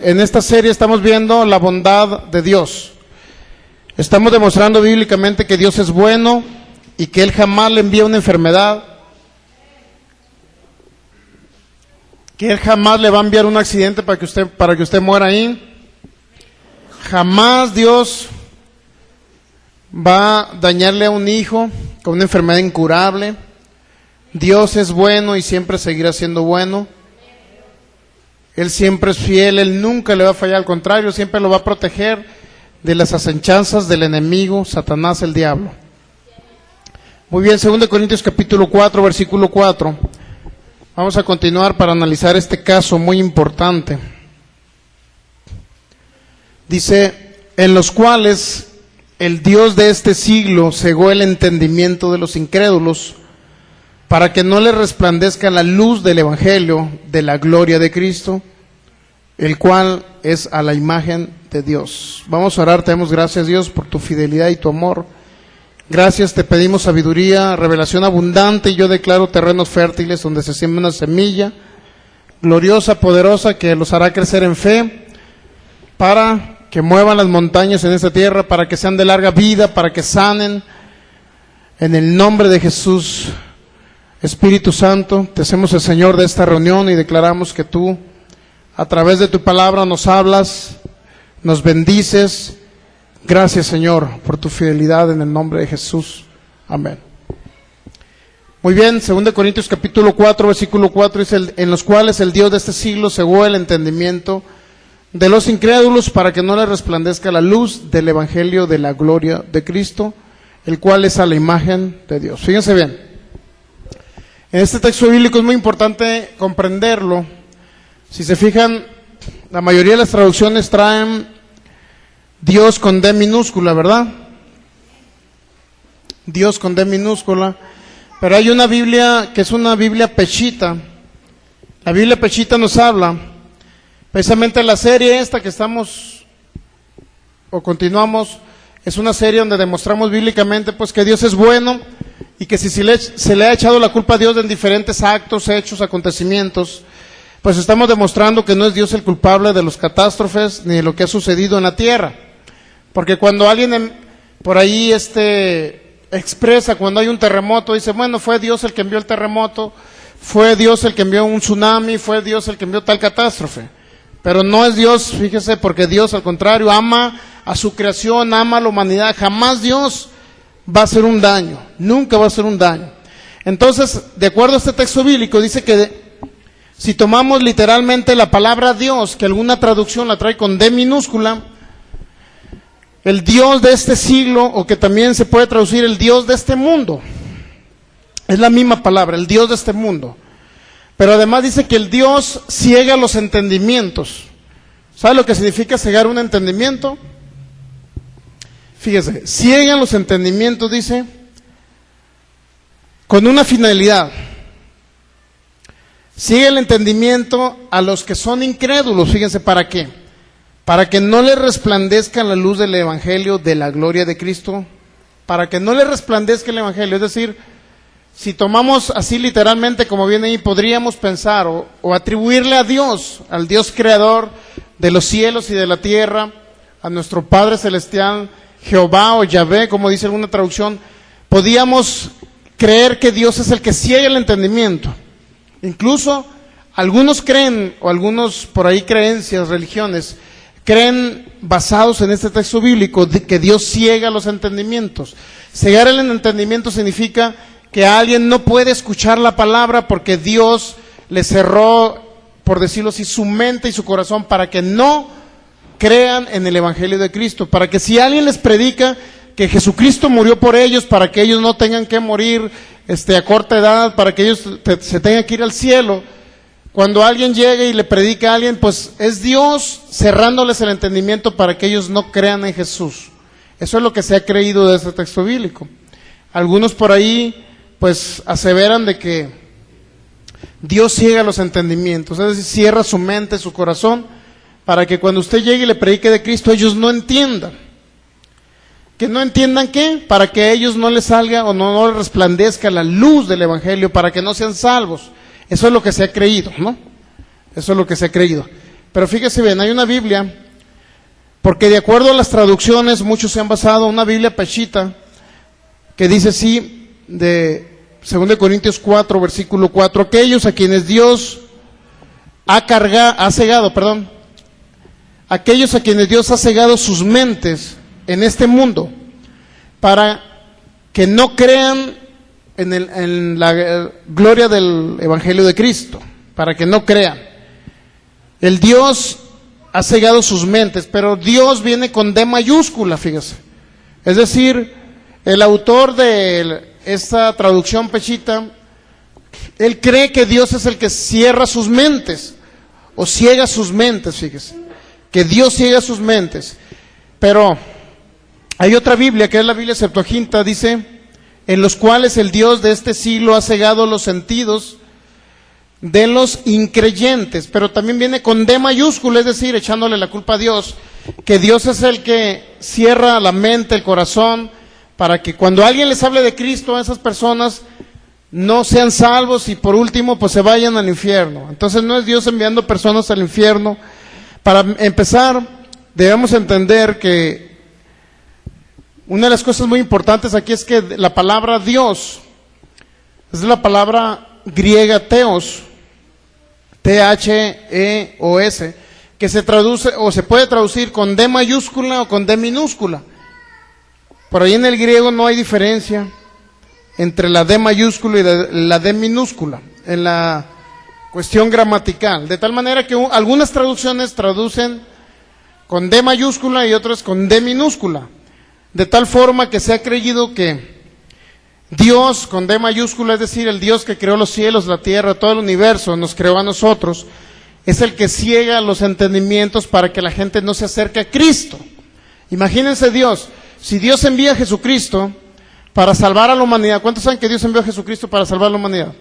En esta serie estamos viendo la bondad de Dios. Estamos demostrando bíblicamente que Dios es bueno y que Él jamás le envía una enfermedad, que Él jamás le va a enviar un accidente para que usted muera ahí. Jamás Dios va a dañarle a un hijo con una enfermedad incurable. Dios es bueno y siempre seguirá siendo bueno. Él siempre es fiel, Él nunca le va a fallar, al contrario, siempre lo va a proteger de las asechanzas del enemigo, Satanás, el diablo. Muy bien, 2 Corintios capítulo 4, versículo 4. Vamos a continuar para analizar este caso muy importante. Dice, en los cuales el Dios de este siglo cegó el entendimiento de los incrédulos, para que no les resplandezca la luz del evangelio de la gloria de Cristo, el cual es a la imagen de Dios. Vamos a orar. Te damos gracias, Dios, por tu fidelidad y tu amor. Gracias, te pedimos sabiduría, revelación abundante, y yo declaro terrenos fértiles donde se siembra una semilla gloriosa, poderosa, que los hará crecer en fe, para que muevan las montañas en esta tierra, para que sean de larga vida, para que sanen, en el nombre de Jesús. Espíritu Santo, te hacemos el Señor de esta reunión y declaramos que tú, a través de tu palabra, nos hablas, nos bendices. Gracias, Señor, por tu fidelidad en el nombre de Jesús. Amén. Muy bien, 2 Corintios capítulo 4, versículo 4, dice, en los cuales el Dios de este siglo cegó el entendimiento de los incrédulos para que no les resplandezca la luz del evangelio de la gloria de Cristo, el cual es a la imagen de Dios. Fíjense bien. En este texto bíblico es muy importante comprenderlo. Si se fijan, la mayoría de las traducciones traen Dios con D minúscula, ¿verdad? Dios con D minúscula. Pero hay una Biblia que es una Biblia Peshitta. La Biblia Peshitta nos habla, precisamente la serie esta que estamos, o continuamos, es una serie donde demostramos bíblicamente pues que Dios es bueno, y que si se le ha echado la culpa a Dios en diferentes actos, hechos, acontecimientos, pues estamos demostrando que no es Dios el culpable de las catástrofes ni de lo que ha sucedido en la tierra. Porque cuando alguien por ahí expresa, cuando hay un terremoto, dice, bueno, fue Dios el que envió el terremoto, fue Dios el que envió un tsunami, fue Dios el que envió tal catástrofe. Pero no es Dios, fíjese, porque Dios al contrario ama a su creación, ama a la humanidad. Jamás Dios va a hacer un daño, nunca va a hacer un daño. Entonces, de acuerdo a este texto bíblico, dice que si tomamos literalmente la palabra Dios, que alguna traducción la trae con D minúscula, el Dios de este siglo, o que también se puede traducir el Dios de este mundo, es la misma palabra, el Dios de este mundo. Pero además dice que el Dios ciega los entendimientos. ¿Sabe lo que significa cegar un entendimiento? Fíjese, ciegan los entendimientos, dice, con una finalidad. Ciega el entendimiento a los que son incrédulos. Fíjense, ¿para qué? Para que no les resplandezca la luz del evangelio de la gloria de Cristo. Para que no les resplandezca el evangelio. Es decir, si tomamos así literalmente como viene ahí, podríamos pensar o atribuirle a Dios, al Dios creador de los cielos y de la tierra, a nuestro Padre Celestial, Jehová o Yahvé, como dice alguna traducción, podíamos creer que Dios es el que ciega el entendimiento. Incluso algunos creen, o algunos por ahí creencias, religiones, creen basados en este texto bíblico que Dios ciega los entendimientos. Cegar el entendimiento significa que alguien no puede escuchar la palabra porque Dios le cerró, por decirlo así, su mente y su corazón para que no crean en el evangelio de Cristo, para que si alguien les predica que Jesucristo murió por ellos, para que ellos no tengan que morir a corta edad, para que ellos se tengan que ir al cielo, cuando alguien llegue y le predica a alguien, pues es Dios cerrándoles el entendimiento para que ellos no crean en Jesús. Eso es lo que se ha creído de este texto bíblico. Algunos por ahí pues aseveran de que Dios ciega los entendimientos, es decir, cierra su mente, su corazón, para que cuando usted llegue y le predique de Cristo, ellos no entiendan. ¿Que no entiendan qué? Para que a ellos no les salga o no les resplandezca la luz del evangelio, para que no sean salvos. Eso es lo que se ha creído, ¿no? Eso es lo que se ha creído. Pero fíjese bien, hay una Biblia, porque de acuerdo a las traducciones, muchos se han basado en una Biblia pechita, que dice así, de 2 Corintios 4, versículo 4, aquellos a quienes Dios ha cegado, aquellos a quienes Dios ha cegado sus mentes en este mundo, para que no crean en la gloria del Evangelio de Cristo, para que no crean. El Dios ha cegado sus mentes, pero Dios viene con D mayúscula, fíjese. Es decir, el autor de esta traducción pechita, él cree que Dios es el que cierra sus mentes, o ciega sus mentes, fíjese, que Dios ciega sus mentes. Pero hay otra Biblia, que es la Biblia Septuaginta, dice, en los cuales el Dios de este siglo ha cegado los sentidos de los increyentes, pero también viene con D mayúscula, es decir, echándole la culpa a Dios, que Dios es el que cierra la mente, el corazón, para que cuando alguien les hable de Cristo a esas personas no sean salvos y por último pues se vayan al infierno. Entonces no es Dios enviando personas al infierno. Para empezar, debemos entender que una de las cosas muy importantes aquí es que la palabra Dios es la palabra griega theos, T-H-E-O-S, que se traduce o se puede traducir con D mayúscula o con D minúscula. Por ahí en el griego no hay diferencia entre la D mayúscula y la D minúscula en la cuestión gramatical, de tal manera que algunas traducciones traducen con D mayúscula y otras con D minúscula, de tal forma que se ha creído que Dios con D mayúscula, es decir, el Dios que creó los cielos, la tierra, todo el universo, nos creó a nosotros, es el que ciega los entendimientos para que la gente no se acerque a Cristo. Imagínense Dios, si Dios envía a Jesucristo para salvar a la humanidad, ¿cuántos saben que Dios envió a Jesucristo para salvar a la humanidad?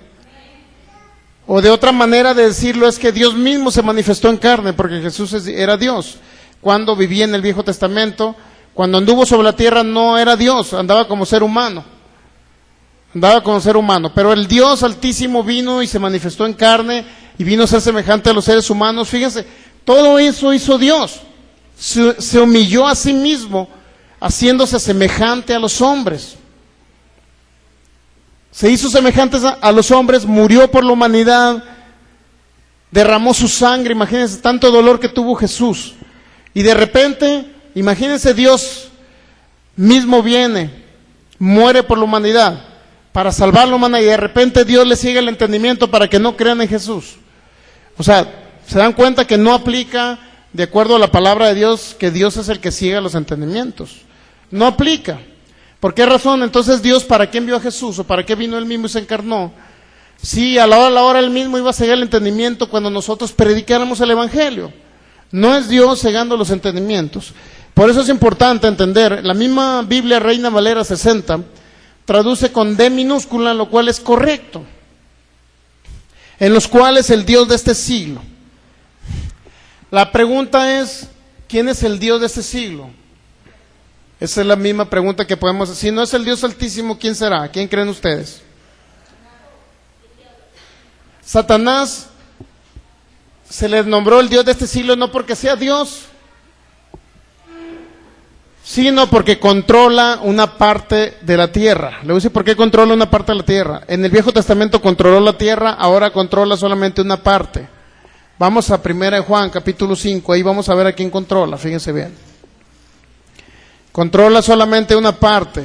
O de otra manera de decirlo es que Dios mismo se manifestó en carne, porque Jesús era Dios. Cuando vivía en el Viejo Testamento, cuando anduvo sobre la tierra no era Dios, andaba como ser humano. Pero el Dios Altísimo vino y se manifestó en carne y vino a ser semejante a los seres humanos. Fíjense, todo eso hizo Dios. Se humilló a sí mismo, haciéndose semejante a los hombres. Se hizo semejante a los hombres, murió por la humanidad, derramó su sangre. Imagínense tanto dolor que tuvo Jesús. Y de repente, imagínense, Dios mismo viene, muere por la humanidad, para salvar la humanidad, y de repente Dios le ciega el entendimiento para que no crean en Jesús. O sea, se dan cuenta que no aplica, de acuerdo a la palabra de Dios, que Dios es el que ciega los entendimientos. No aplica. ¿Por qué razón? Entonces Dios, ¿para qué envió a Jesús? ¿O para qué vino Él mismo y se encarnó? Sí, a la hora Él mismo iba a cegar el entendimiento cuando nosotros predicáramos el Evangelio. No es Dios cegando los entendimientos. Por eso es importante entender, la misma Biblia Reina Valera 60 traduce con D minúscula, lo cual es correcto. En los cuales el Dios de este siglo. La pregunta es, ¿quién es el Dios de este siglo? Esa es la misma pregunta que podemos hacer. Si no es el Dios Altísimo, ¿quién será? ¿Quién creen ustedes? Satanás se le nombró el Dios de este siglo no porque sea Dios, sino porque controla una parte de la tierra. Le voy a decir por qué controla una parte de la tierra. En el Viejo Testamento controló la tierra, ahora controla solamente una parte. Vamos a 1 Juan, capítulo 5, ahí vamos a ver a quién controla, fíjense bien. Controla solamente una parte.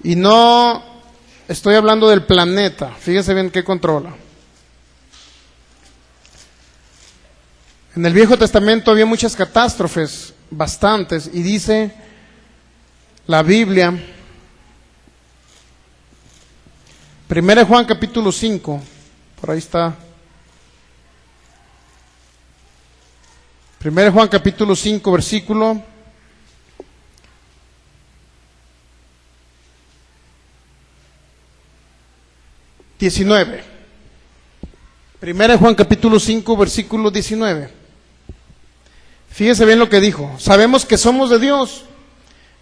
Y no estoy hablando del planeta, fíjense bien qué controla. En el Viejo Testamento había muchas catástrofes, bastantes, y dice la Biblia, 1 Juan capítulo 5, por ahí está. 1 Juan capítulo 5, versículo 19. 1 Juan capítulo 5, versículo 19. Fíjese bien lo que dijo. Sabemos que somos de Dios,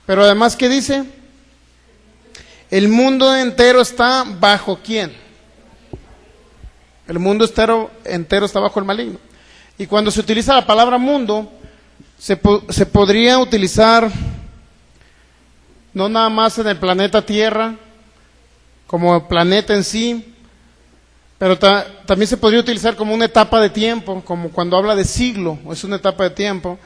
pero además, ¿qué dice? El mundo entero está bajo ¿quién? El mundo entero está bajo el maligno. Y cuando se utiliza la palabra mundo, se podría utilizar no nada más en el planeta Tierra, como planeta en sí, pero también se podría utilizar como una etapa de tiempo, como cuando habla de siglo, es una etapa de tiempo,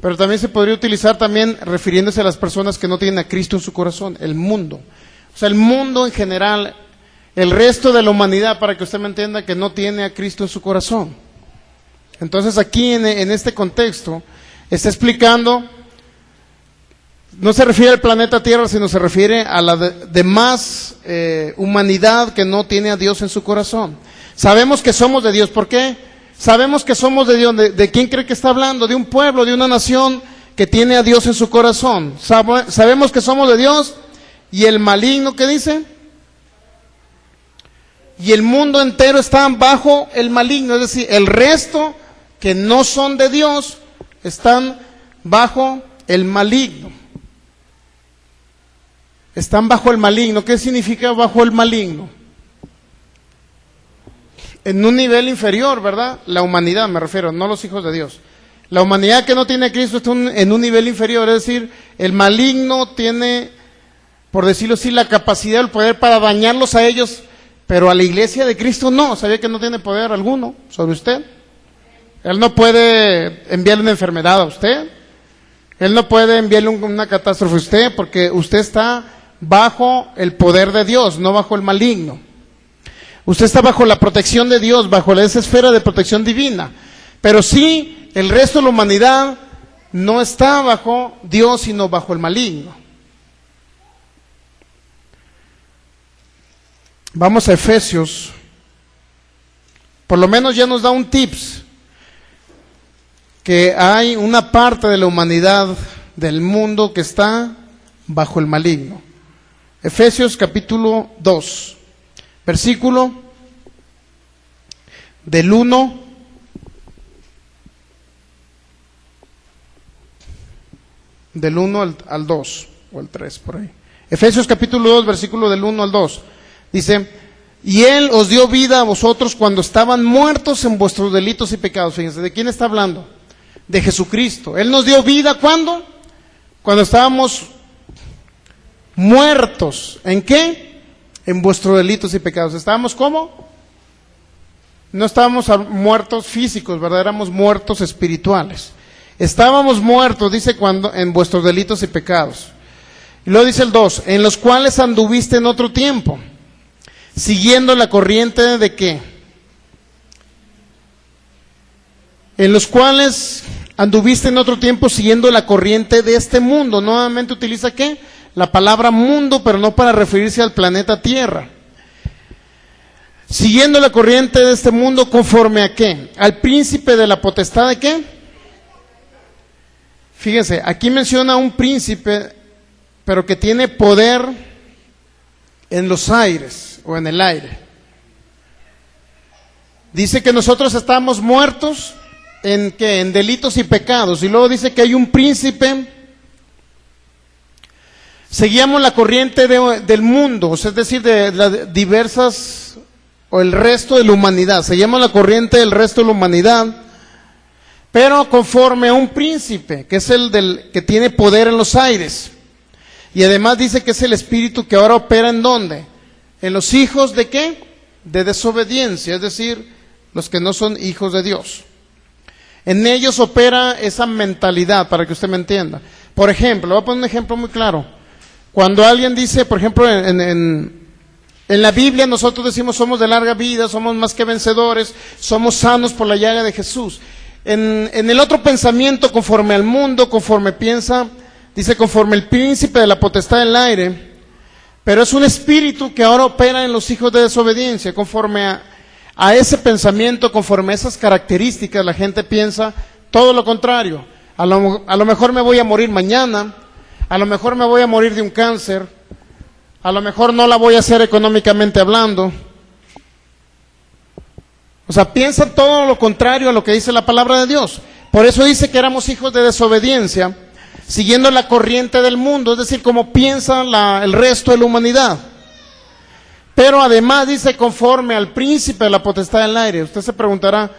pero también se podría utilizar también refiriéndose a las personas que no tienen a Cristo en su corazón, el mundo. O sea, el mundo en general, el resto de la humanidad, para que usted me entienda, que no tiene a Cristo en su corazón. Entonces aquí en este contexto está explicando, no se refiere al planeta Tierra, sino se refiere a la demás humanidad que no tiene a Dios en su corazón. Sabemos que somos de Dios, ¿por qué? Sabemos que somos de Dios. ¿De quién cree que está hablando? De un pueblo, de una nación que tiene a Dios en su corazón. Sabemos que somos de Dios. Y el maligno, ¿qué dice? Y el mundo entero está bajo el maligno, es decir, el resto que no son de Dios están bajo el maligno. Están bajo el maligno. ¿Qué significa bajo el maligno? En un nivel inferior, ¿verdad? La humanidad, me refiero, no los hijos de Dios. La humanidad que no tiene a Cristo está en un nivel inferior, es decir, el maligno tiene, por decirlo así, la capacidad, el poder para dañarlos a ellos, pero a la iglesia de Cristo no. ¿Sabía que no tiene poder alguno sobre usted? Él no puede enviarle una enfermedad a usted. Él no puede enviarle una catástrofe a usted, porque usted está bajo el poder de Dios, no bajo el maligno. Usted está bajo la protección de Dios, bajo esa esfera de protección divina. Pero sí, el resto de la humanidad no está bajo Dios, sino bajo el maligno. Vamos a Efesios. Por lo menos ya nos da un tips, que hay una parte de la humanidad, del mundo, que está bajo el maligno. Efesios capítulo 2. Versículo del 1 al 2, o el 3, por ahí. Efesios capítulo 2, versículo del 1 al 2. Dice, y Él os dio vida a vosotros cuando estaban muertos en vuestros delitos y pecados. Fíjense, ¿de quién está hablando? De Jesucristo. Él nos dio vida, ¿cuándo? Cuando estábamos muertos. ¿En qué? En vuestros delitos y pecados. ¿Estábamos cómo? No estábamos muertos físicos, ¿verdad? Éramos muertos espirituales. Estábamos muertos, dice, cuando en vuestros delitos y pecados. Y luego dice el 2, en los cuales anduviste en otro tiempo, siguiendo la corriente de ¿qué? En los cuales anduviste en otro tiempo siguiendo la corriente de este mundo. Nuevamente utiliza ¿qué? La palabra mundo, pero no para referirse al planeta Tierra. Siguiendo la corriente de este mundo, ¿conforme a qué? Al príncipe de la potestad de ¿qué? Fíjense, aquí menciona un príncipe, pero que tiene poder en los aires o en el aire. Dice que nosotros estamos muertos en ¿qué? En delitos y pecados. Y luego dice que hay un príncipe. Seguíamos la corriente del mundo, o sea, es decir, de las diversas, o el resto de la humanidad. Seguíamos la corriente del resto de la humanidad, pero conforme a un príncipe, que es el que tiene poder en los aires. Y además dice que es el espíritu que ahora opera ¿en dónde? En los hijos ¿de qué? De desobediencia, es decir, los que no son hijos de Dios. En ellos opera esa mentalidad, para que usted me entienda. Por ejemplo, voy a poner un ejemplo muy claro. Cuando alguien dice, por ejemplo, en la Biblia nosotros decimos somos de larga vida, somos más que vencedores, somos sanos por la llaga de Jesús. En el otro pensamiento, conforme al mundo, conforme piensa, dice conforme el príncipe de la potestad del aire, pero es un espíritu que ahora opera en los hijos de desobediencia. Conforme a ese pensamiento, conforme a esas características, la gente piensa todo lo contrario. A lo mejor me voy a morir mañana, a lo mejor me voy a morir de un cáncer, a lo mejor no la voy a hacer económicamente hablando. O sea, piensan todo lo contrario a lo que dice la palabra de Dios. Por eso dice que éramos hijos de desobediencia, siguiendo la corriente del mundo, es decir, como piensa el resto de la humanidad. Pero además dice conforme al príncipe de la potestad del aire. Usted se preguntará,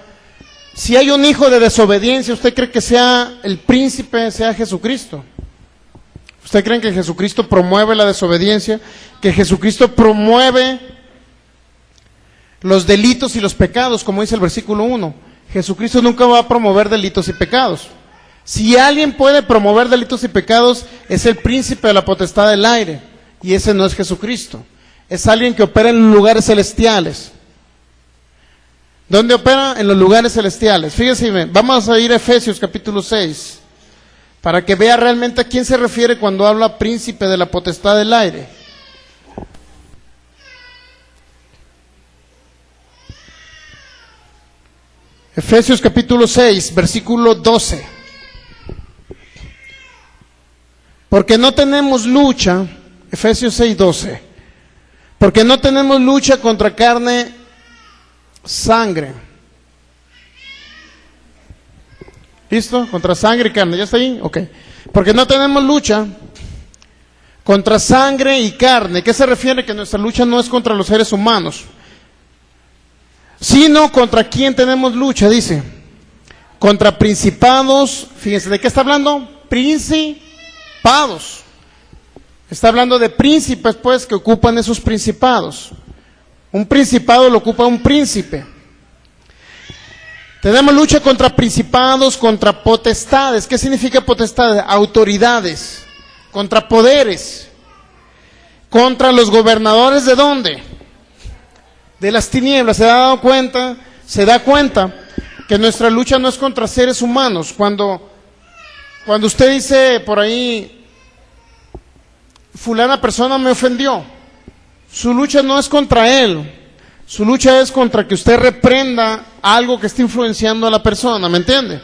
si hay un hijo de desobediencia, ¿usted cree que sea el príncipe, sea Jesucristo? ¿Usted cree que Jesucristo promueve la desobediencia? ¿Que Jesucristo promueve los delitos y los pecados, como dice el versículo 1? Jesucristo nunca va a promover delitos y pecados. Si alguien puede promover delitos y pecados, es el príncipe de la potestad del aire, y ese no es Jesucristo. Es alguien que opera en los lugares celestiales. ¿Dónde opera? En los lugares celestiales. Fíjense, vamos a ir a Efesios capítulo 6, para que vea realmente a quién se refiere cuando habla príncipe de la potestad del aire. Efesios capítulo 6, versículo 12. Porque no tenemos lucha, Efesios 6, 12. Porque no tenemos lucha contra carne, sangre. ¿Listo? Contra sangre y carne, ¿ya está ahí? Ok. Porque no tenemos lucha contra sangre y carne. ¿Qué se refiere? Que nuestra lucha no es contra los seres humanos, sino contra quién tenemos lucha, dice. Contra principados. Fíjense, ¿de qué está hablando? Principados. Está hablando de príncipes, pues, que ocupan esos principados. Un principado lo ocupa un príncipe. Tenemos lucha contra principados, contra potestades. ¿Qué significa potestades? Autoridades. Contra poderes. Contra los gobernadores, ¿de dónde? De las tinieblas. ¿Se ha dado cuenta? Se da cuenta que nuestra lucha no es contra seres humanos. Cuando usted dice por ahí, fulana persona me ofendió, su lucha no es contra él, su lucha es contra que usted reprenda algo que está influenciando a la persona, ¿me entiende?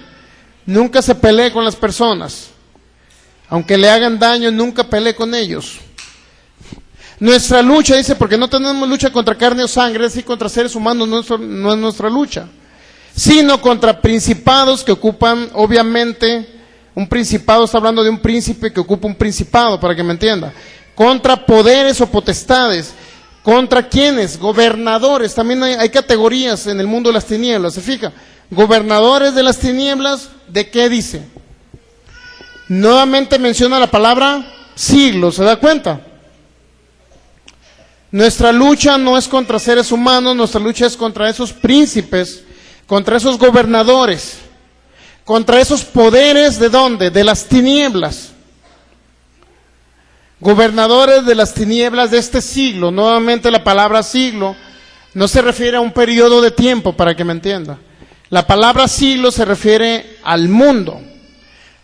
Nunca se pelee con las personas, aunque le hagan daño, nunca pelee con ellos. Nuestra lucha, dice, porque no tenemos lucha contra carne o sangre, es decir, contra seres humanos, no es nuestra lucha, sino contra principados que ocupan, obviamente. Un principado, está hablando de un príncipe que ocupa un principado, para que me entienda. Contra poderes o potestades. ¿Contra quiénes? Gobernadores. También hay categorías en el mundo de las tinieblas, ¿se fija? Gobernadores de las tinieblas, ¿de qué dice? Nuevamente menciona la palabra siglo, ¿se da cuenta? Nuestra lucha no es contra seres humanos, nuestra lucha es contra esos príncipes, contra esos gobernadores. Contra esos poderes, ¿de dónde? De las tinieblas. Gobernadores de las tinieblas de este siglo. Nuevamente la palabra siglo no se refiere a un periodo de tiempo, para que me entienda. La palabra siglo se refiere al mundo.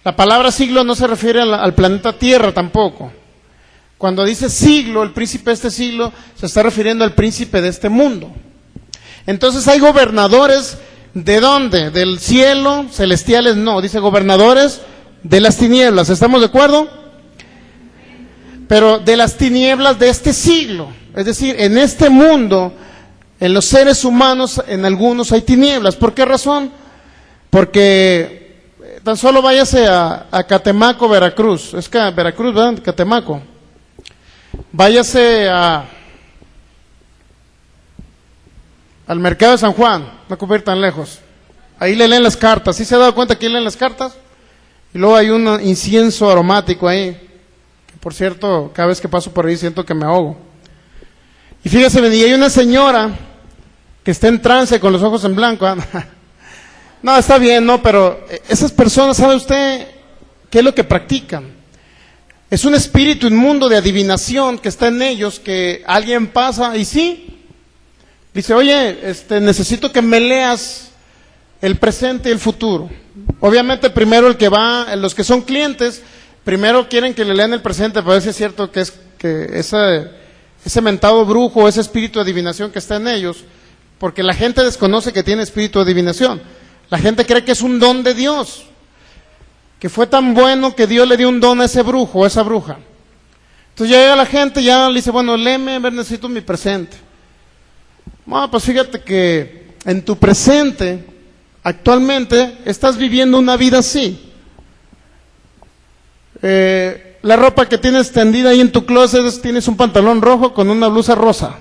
La palabra siglo no se refiere al planeta Tierra tampoco. Cuando dice siglo, el príncipe de este siglo, se está refiriendo al príncipe de este mundo. Entonces hay gobernadores. ¿De dónde? ¿Del cielo? Celestiales no, dice gobernadores de las tinieblas, ¿estamos de acuerdo? Pero de las tinieblas de este siglo, es decir, en este mundo, en los seres humanos, en algunos hay tinieblas. ¿Por qué razón? Porque tan solo váyase a Catemaco, Veracruz, es que Veracruz, ¿verdad? Catemaco. Váyase al mercado de San Juan, no ocupa ir tan lejos. Ahí le leen las cartas. ¿Sí se ha dado cuenta que ahí leen las cartas? Y luego hay un incienso aromático ahí, que por cierto, cada vez que paso por ahí siento que me ahogo. Y fíjese, y hay una señora que está en trance con los ojos en blanco. No, está bien, no, pero esas personas, ¿sabe usted qué es lo que practican? Es un espíritu inmundo de adivinación que está en ellos, que alguien pasa y sí, dice, oye, necesito que me leas el presente y el futuro. Obviamente primero el que va, los que son clientes, primero quieren que le lean el presente para ver si es cierto que ese mentado brujo, ese espíritu de adivinación que está en ellos, porque la gente desconoce que tiene espíritu de adivinación. La gente cree que es un don de Dios, que fue tan bueno que Dios le dio un don a ese brujo o a esa bruja. Entonces ya llega la gente, ya le dice, bueno, léeme, a ver, necesito mi presente. Bueno, pues fíjate que en tu presente, actualmente, estás viviendo una vida así. La ropa que tienes tendida ahí en tu closet, tienes un pantalón rojo con una blusa rosa.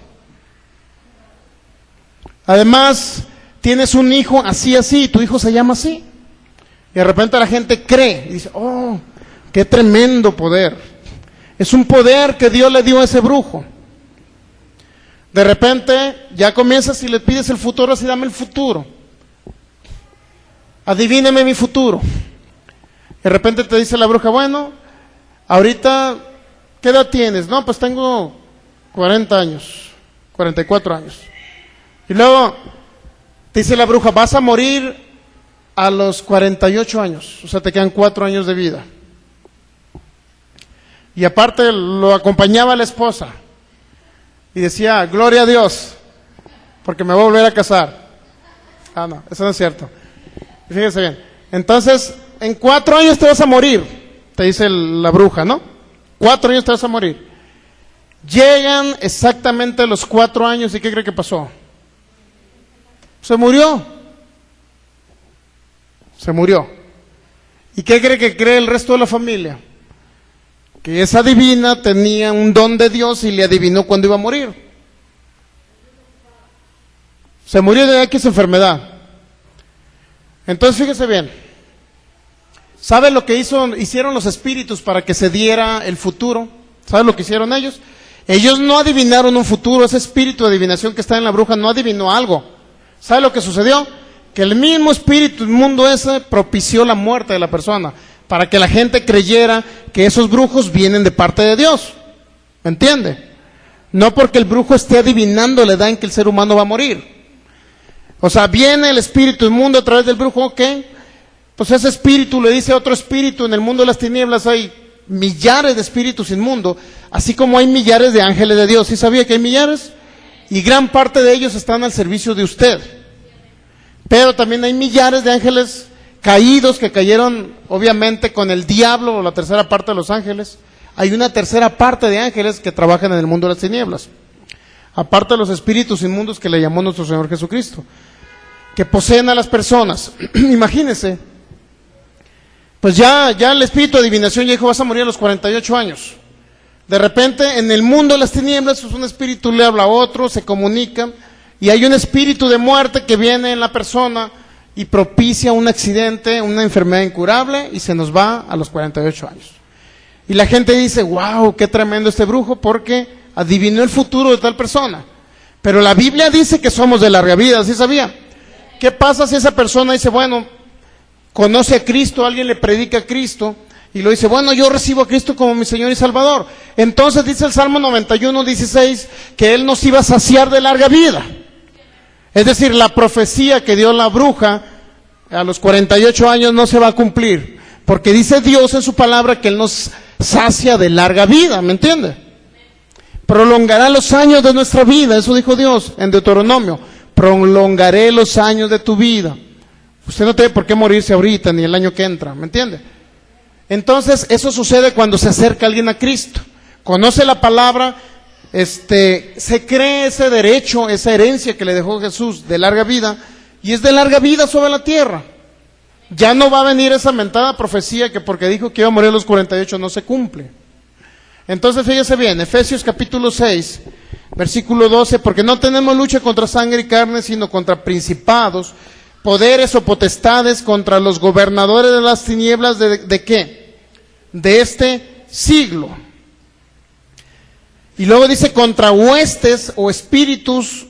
Además, tienes un hijo así, y tu hijo se llama así. Y de repente la gente cree y dice, oh, qué tremendo poder. Es un poder que Dios le dio a ese brujo. De repente ya comienzas y le pides el futuro, así dame el futuro. Adivíneme mi futuro. De repente te dice la bruja, bueno, ahorita, ¿qué edad tienes? No, pues tengo 40 años, 44 años. Y luego te dice la bruja, vas a morir a los 48 años, o sea, te quedan 4 años de vida. Y aparte lo acompañaba la esposa y decía, gloria a Dios, porque me voy a volver a casar. Ah, no, eso no es cierto. Y fíjense bien, entonces, en 4 años te vas a morir, te dice la bruja, ¿no? 4 años te vas a morir. Llegan exactamente los 4 años y ¿qué cree que pasó? Se murió. Se murió. ¿Y qué cree que cree el resto de la familia? Que esa divina tenía un don de Dios y le adivinó cuándo iba a morir. Se murió de X enfermedad. Entonces fíjese bien. ¿Sabe lo que hicieron los espíritus para que se diera el futuro? ¿Sabe lo que hicieron ellos? Ellos no adivinaron un futuro. Ese espíritu de adivinación que está en la bruja no adivinó algo. ¿Sabe lo que sucedió? Que el mismo espíritu inmundo ese propició la muerte de la persona, para que la gente creyera que esos brujos vienen de parte de Dios. ¿Me entiende? No porque el brujo esté adivinando la edad en que el ser humano va a morir. O sea, viene el espíritu inmundo a través del brujo, ¿ok? Pues ese espíritu le dice a otro espíritu. En el mundo de las tinieblas hay millares de espíritus inmundos, así como hay millares de ángeles de Dios. ¿Sí sabía que hay millares? Y gran parte de ellos están al servicio de usted. Pero también hay millares de ángeles caídos que cayeron obviamente con el diablo o la tercera parte de los ángeles. Hay una tercera parte de ángeles que trabajan en el mundo de las tinieblas, aparte de los espíritus inmundos que le llamó nuestro Señor Jesucristo, que poseen a las personas. Imagínense, pues ya el espíritu de adivinación ya dijo, vas a morir a los 48 años. De repente en el mundo de las tinieblas un espíritu le habla a otro, se comunican, y hay un espíritu de muerte que viene en la persona y propicia un accidente, una enfermedad incurable, y se nos va a los 48 años. Y la gente dice, wow, qué tremendo este brujo, porque adivinó el futuro de tal persona. Pero la Biblia dice que somos de larga vida, ¿sí sabía? ¿Qué pasa si esa persona dice, bueno, conoce a Cristo, alguien le predica a Cristo, y lo dice, bueno, yo recibo a Cristo como mi Señor y Salvador? Entonces dice el Salmo 91:16 que Él nos iba a saciar de larga vida. Es decir, la profecía que dio la bruja a los 48 años no se va a cumplir, porque dice Dios en su palabra que Él nos sacia de larga vida, ¿me entiende? Prolongará los años de nuestra vida, eso dijo Dios en Deuteronomio, prolongaré los años de tu vida. Usted no tiene por qué morirse ahorita ni el año que entra, ¿me entiende? Entonces, eso sucede cuando se acerca alguien a Cristo, conoce la palabra, se cree ese derecho, esa herencia que le dejó Jesús de larga vida, y es de larga vida sobre la tierra. Ya no va a venir esa mentada profecía que porque dijo que iba a morir a los 48 no se cumple. Entonces fíjese bien, Efesios capítulo 6, versículo 12, porque no tenemos lucha contra sangre y carne, sino contra principados, poderes o potestades, contra los gobernadores de las tinieblas ¿de qué? De este siglo. Y luego dice contra huestes o espíritus,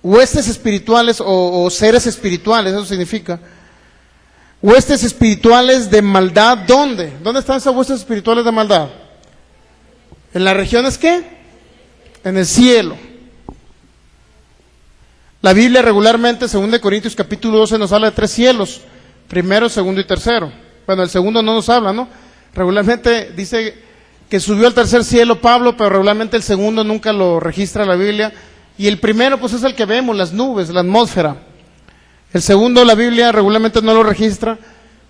huestes espirituales o seres espirituales, eso significa. Huestes espirituales de maldad, ¿dónde? ¿Dónde están esas huestes espirituales de maldad? ¿En las regiones qué? En el cielo. La Biblia regularmente, 2 Corintios capítulo 12, nos habla de 3 cielos, primero, segundo y tercero. Bueno, el segundo no nos habla, ¿no? Regularmente dice que subió al tercer cielo Pablo, pero regularmente el segundo nunca lo registra la Biblia. Y el primero, pues es el que vemos, las nubes, la atmósfera. El segundo, la Biblia regularmente no lo registra,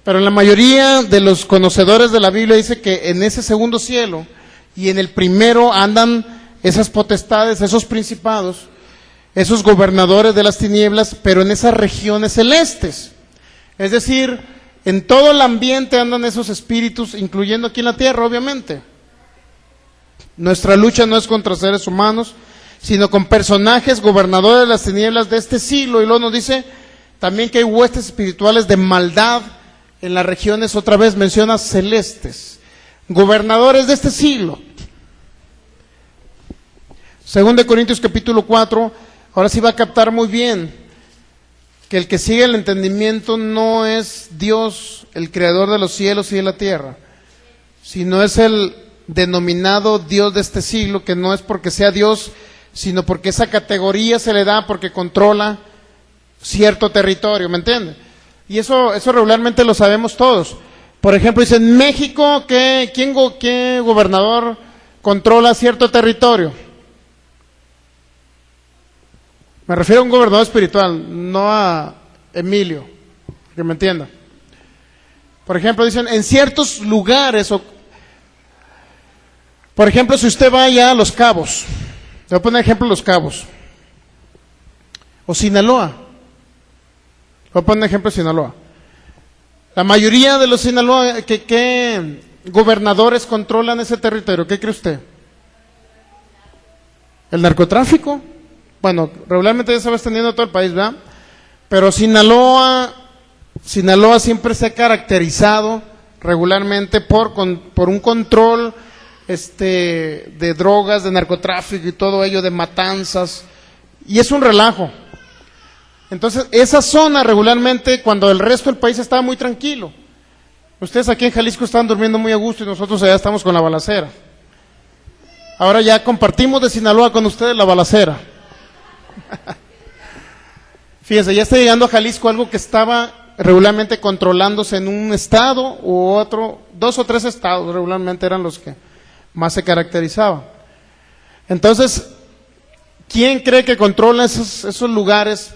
pero la mayoría de los conocedores de la Biblia dice que en ese segundo cielo y en el primero andan esas potestades, esos principados, esos gobernadores de las tinieblas, pero en esas regiones celestes. Es decir, en todo el ambiente andan esos espíritus, incluyendo aquí en la tierra, obviamente. Nuestra lucha no es contra seres humanos, sino con personajes gobernadores de las tinieblas de este siglo. Y luego nos dice también que hay huestes espirituales de maldad en las regiones, otra vez menciona celestes, gobernadores de este siglo. Según de Corintios capítulo 4, ahora sí va a captar muy bien que el que sigue el entendimiento no es Dios, el creador de los cielos y de la tierra, sino es el denominado Dios de este siglo, que no es porque sea Dios, sino porque esa categoría se le da porque controla cierto territorio, ¿me entiende? Y eso regularmente lo sabemos todos. Por ejemplo, dice en México, ¿qué gobernador controla cierto territorio? Me refiero a un gobernador espiritual, no a Emilio, que me entienda. Por ejemplo, dicen en ciertos lugares, por ejemplo, si usted va allá a Los Cabos, le voy a poner ejemplo Los Cabos, o Sinaloa, voy a poner ejemplo Sinaloa. La mayoría de los Sinaloa, ¿qué gobernadores controlan ese territorio? ¿Qué cree usted? ¿El narcotráfico? Bueno, regularmente ya se va extendiendo a todo el país, ¿verdad? Pero Sinaloa siempre se ha caracterizado regularmente por un control de drogas, de narcotráfico y todo ello, de matanzas, y es un relajo. Entonces, esa zona regularmente, cuando el resto del país estaba muy tranquilo, ustedes aquí en Jalisco están durmiendo muy a gusto y nosotros allá estamos con la balacera. Ahora ya compartimos de Sinaloa con ustedes la balacera. Fíjense, ya está llegando a Jalisco algo que estaba regularmente controlándose en un estado u otro, 2 o 3 estados regularmente eran los que más se caracterizaban. Entonces, ¿quién cree que controla esos lugares?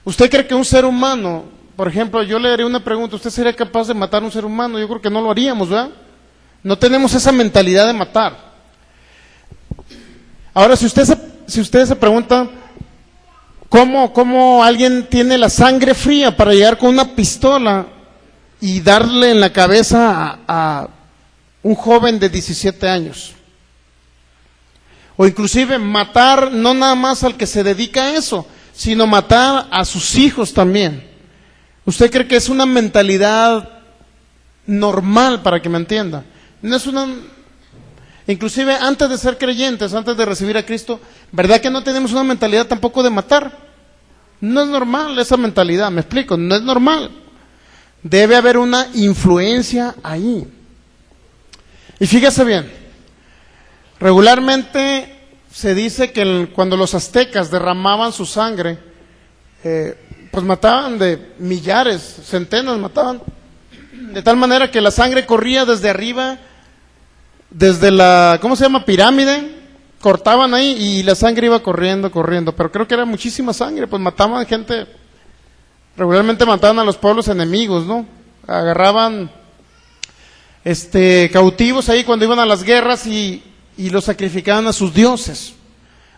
¿Usted cree que un ser humano, por ejemplo, yo le haría una pregunta, ¿usted sería capaz de matar a un ser humano? Yo creo que no lo haríamos, ¿verdad? No tenemos esa mentalidad de matar. Ahora, si usted se pregunta, ¿cómo alguien tiene la sangre fría para llegar con una pistola y darle en la cabeza a un joven de 17 años? O inclusive matar no nada más al que se dedica a eso, sino matar a sus hijos también. ¿Usted cree que es una mentalidad normal, para que me entienda? No es una... Inclusive antes de ser creyentes, antes de recibir a Cristo, ¿verdad que no tenemos una mentalidad tampoco de matar? No es normal esa mentalidad, me explico, no es normal. Debe haber una influencia ahí. Y fíjese bien, regularmente se dice que cuando los aztecas derramaban su sangre, pues mataban de millares, centenas mataban, de tal manera que la sangre corría desde arriba, desde la, ¿cómo se llama? Pirámide, cortaban ahí y la sangre iba corriendo, pero creo que era muchísima sangre, pues mataban gente, regularmente mataban a los pueblos enemigos, ¿no? Agarraban cautivos ahí cuando iban a las guerras y los sacrificaban a sus dioses.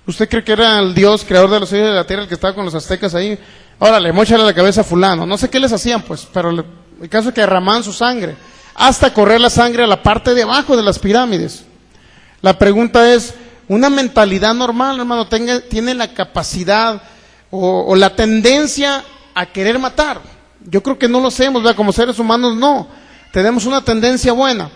¿Usted cree que era el Dios creador de los cielos y de la tierra el que estaba con los aztecas ahí? Órale, móchale la cabeza a fulano. No sé qué les hacían, pues, pero el caso es que derramaban su sangre, hasta correr la sangre a la parte de abajo de las pirámides. La pregunta es, ¿una mentalidad normal, hermano, tiene la capacidad o la tendencia a querer matar? Yo creo que no lo hacemos, ¿verdad? Como seres humanos no. Tenemos una tendencia buena.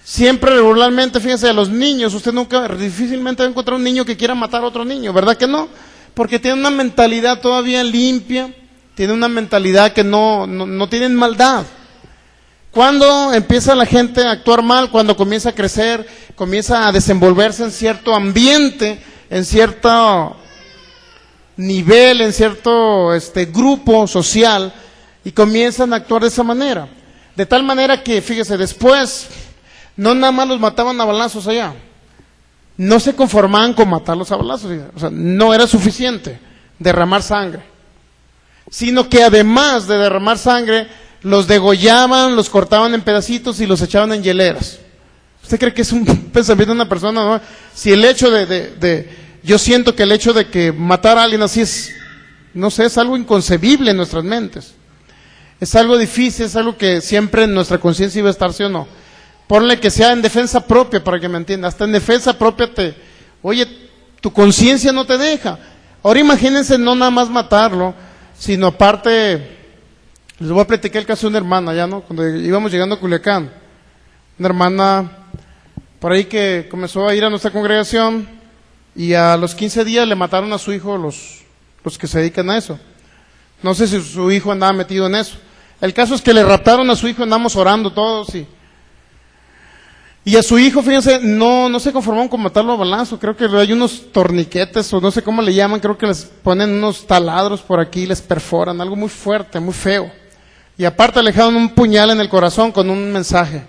Siempre regularmente, fíjense, a los niños, usted difícilmente va a encontrar un niño que quiera matar a otro niño, ¿verdad que no? Porque tiene una mentalidad todavía limpia, tiene una mentalidad que no tienen maldad. ¿Cuándo empieza la gente a actuar mal? Cuando comienza a crecer, comienza a desenvolverse en cierto ambiente, en cierto nivel, en cierto grupo social, y comienzan a actuar de esa manera. De tal manera que, fíjese, después, no nada más los mataban a balazos allá, no se conformaban con matarlos a balazos, o sea, no era suficiente derramar sangre, sino que además de derramar sangre, los degollaban, los cortaban en pedacitos y los echaban en hieleras. ¿Usted cree que es un pensamiento de una persona, no? Si el hecho yo siento que el hecho de que matar a alguien así es, no sé, es algo inconcebible en nuestras mentes. Es algo difícil, es algo que siempre en nuestra conciencia iba a estar, ¿sí o no? Ponle que sea en defensa propia, para que me entienda. Hasta en defensa propia oye, Tu conciencia no te deja. Ahora imagínense no nada más matarlo, sino aparte, les voy a platicar el caso de una hermana, ya no, cuando íbamos llegando a Culiacán, una hermana por ahí que comenzó a ir a nuestra congregación y a los 15 días le mataron a su hijo los que se dedican a eso. No sé si su hijo andaba metido en eso. El caso es que le raptaron a su hijo, andamos orando todos y a su hijo, fíjense, no se conformaron con matarlo a balazo. Creo que hay unos torniquetes o no sé cómo le llaman, creo que les ponen unos taladros por aquí, les perforan, algo muy fuerte, muy feo. Y aparte le dejaron un puñal en el corazón con un mensaje.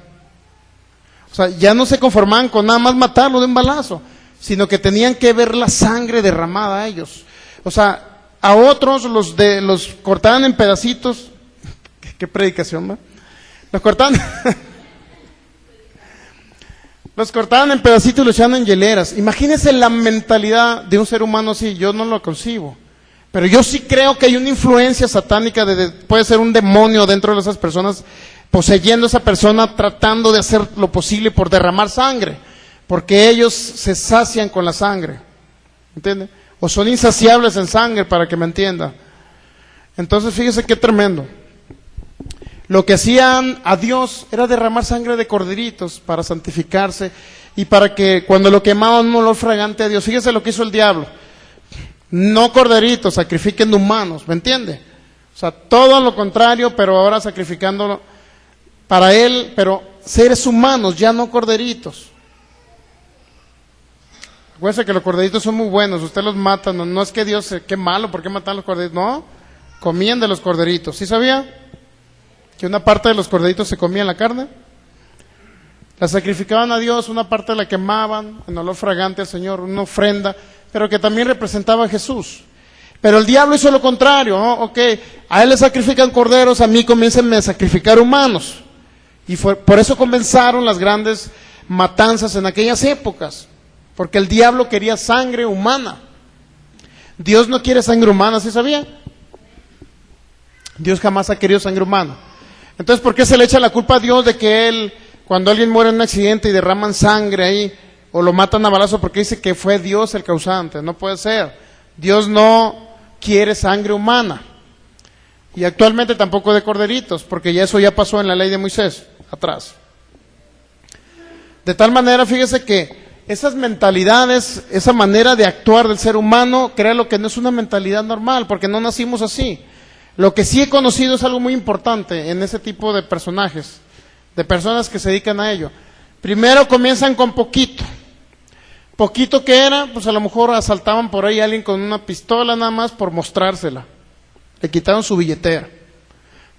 O sea, ya no se conformaban con nada más matarlo de un balazo, sino que tenían que ver la sangre derramada a ellos. O sea, a otros los cortaban en pedacitos. ¿Qué predicación, va? Los cortaban los cortaban en pedacitos y los echaban en hieleras. Imagínense la mentalidad de un ser humano así. Yo no lo concibo, pero yo sí creo que hay una influencia satánica, puede ser un demonio dentro de esas personas, poseyendo a esa persona, tratando de hacer lo posible por derramar sangre, porque ellos se sacian con la sangre, ¿entiende? O son insaciables en sangre, para que me entienda. Entonces fíjese qué tremendo. Lo que hacían a Dios era derramar sangre de corderitos para santificarse y para que cuando lo quemaban un olor fragante a Dios. Fíjese lo que hizo el diablo. No corderitos, sacrifiquen humanos, ¿me entiende? O sea, todo lo contrario, pero ahora sacrificándolo para él, pero seres humanos, ya no corderitos. Acuérdense que los corderitos son muy buenos, usted los mata, no es que Dios, qué malo, ¿por qué matan los corderitos? No, comían de los corderitos, ¿sí sabía? Que una parte de los corderitos se comía la carne, la sacrificaban a Dios, una parte la quemaban en olor fragante al Señor, una ofrenda, pero que también representaba a Jesús. Pero el diablo hizo lo contrario, ¿no? Ok, a él le sacrifican corderos, a mí comienzan a sacrificar humanos. Y por eso comenzaron las grandes matanzas en aquellas épocas, porque el diablo quería sangre humana. Dios no quiere sangre humana, ¿sí sabía? Dios jamás ha querido sangre humana. Entonces, ¿por qué se le echa la culpa a Dios de que él, cuando alguien muere en un accidente y derraman sangre ahí, o lo matan a balazo, porque dice que fue Dios el causante? No puede ser. Dios no quiere sangre humana. Y actualmente tampoco de corderitos, porque ya eso ya pasó en la ley de Moisés, atrás. De tal manera, fíjese que esas mentalidades, esa manera de actuar del ser humano, créalo que no es una mentalidad normal, porque no nacimos así. Lo que sí he conocido es algo muy importante en ese tipo de personajes, de personas que se dedican a ello. Primero comienzan con poquito. Poquito que era, pues a lo mejor asaltaban por ahí a alguien con una pistola nada más por mostrársela. Le quitaron su billetera.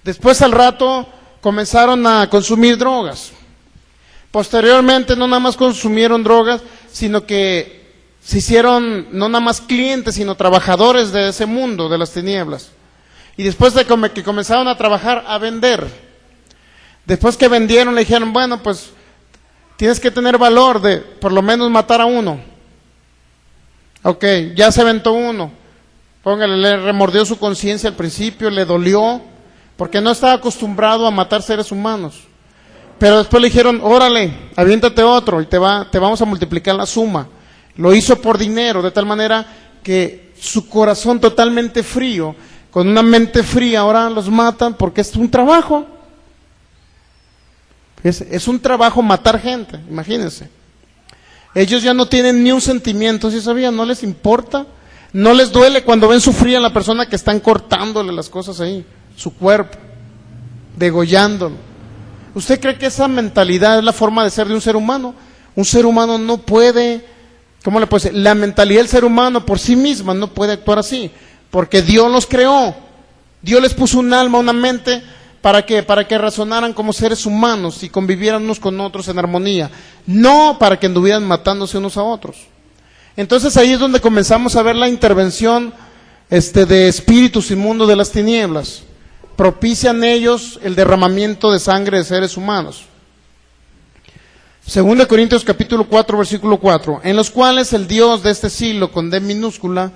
Después al rato comenzaron a consumir drogas. Posteriormente no nada más consumieron drogas, sino que se hicieron no nada más clientes, sino trabajadores de ese mundo, de las tinieblas. Y después de que comenzaron a trabajar, a vender. Después que vendieron, le dijeron, bueno, pues tienes que tener valor de por lo menos matar a uno. Ok, ya se aventó uno. Póngale, le remordió su conciencia al principio, le dolió, porque no estaba acostumbrado a matar seres humanos. Pero después le dijeron, órale, aviéntate otro y te vamos a multiplicar la suma. Lo hizo por dinero, de tal manera que su corazón totalmente frío, con una mente fría, ahora los matan porque es un trabajo. Es un trabajo matar gente, imagínense. Ellos ya no tienen ni un sentimiento, ¿sí sabían? No les importa, no les duele cuando ven sufrir a la persona que están cortándole las cosas ahí, su cuerpo, degollándolo. ¿Usted cree que esa mentalidad es la forma de ser de un ser humano? Un ser humano no puede, ¿cómo le puede decir? La mentalidad del ser humano por sí misma no puede actuar así, porque Dios los creó. Dios les puso un alma, una mente, ¿para qué? Para que razonaran como seres humanos y convivieran unos con otros en armonía, no para que anduvieran matándose unos a otros. Entonces ahí es donde comenzamos a ver la intervención de espíritus inmundos de las tinieblas. Propician ellos el derramamiento de sangre de seres humanos. 2 Corintios capítulo 4, versículo 4, en los cuales el Dios de este siglo, con D minúscula,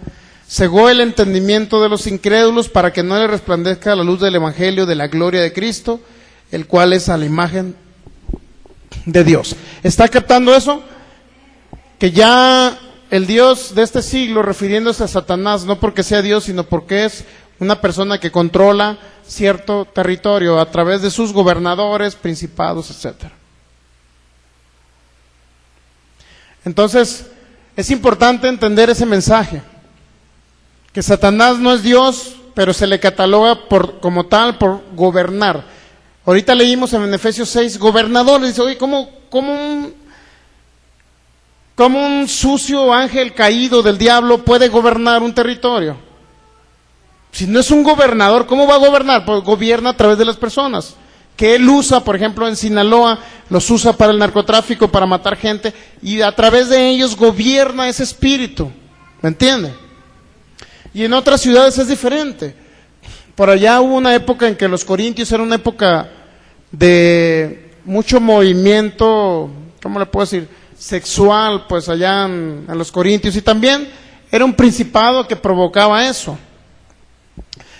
cegó el entendimiento de los incrédulos para que no les resplandezca la luz del evangelio de la gloria de Cristo, el cual es a la imagen de Dios. ¿Está captando eso? Que ya el Dios de este siglo, refiriéndose a Satanás, no porque sea Dios, sino porque es una persona que controla cierto territorio a través de sus gobernadores, principados, etc. Entonces, es importante entender ese mensaje, que Satanás no es Dios, pero se le cataloga como tal por gobernar. Ahorita leímos en Efesios 6, gobernador, dice, oye, ¿cómo un sucio ángel caído del diablo puede gobernar un territorio? Si no es un gobernador, ¿cómo va a gobernar? Pues gobierna a través de las personas, que él usa, por ejemplo, en Sinaloa, los usa para el narcotráfico, para matar gente, y a través de ellos gobierna ese espíritu, ¿me entiende? Y en otras ciudades es diferente. Por allá hubo una época en que los corintios era una época de mucho movimiento, ¿cómo le puedo decir?, sexual, pues allá en los corintios, y también era un principado que provocaba eso.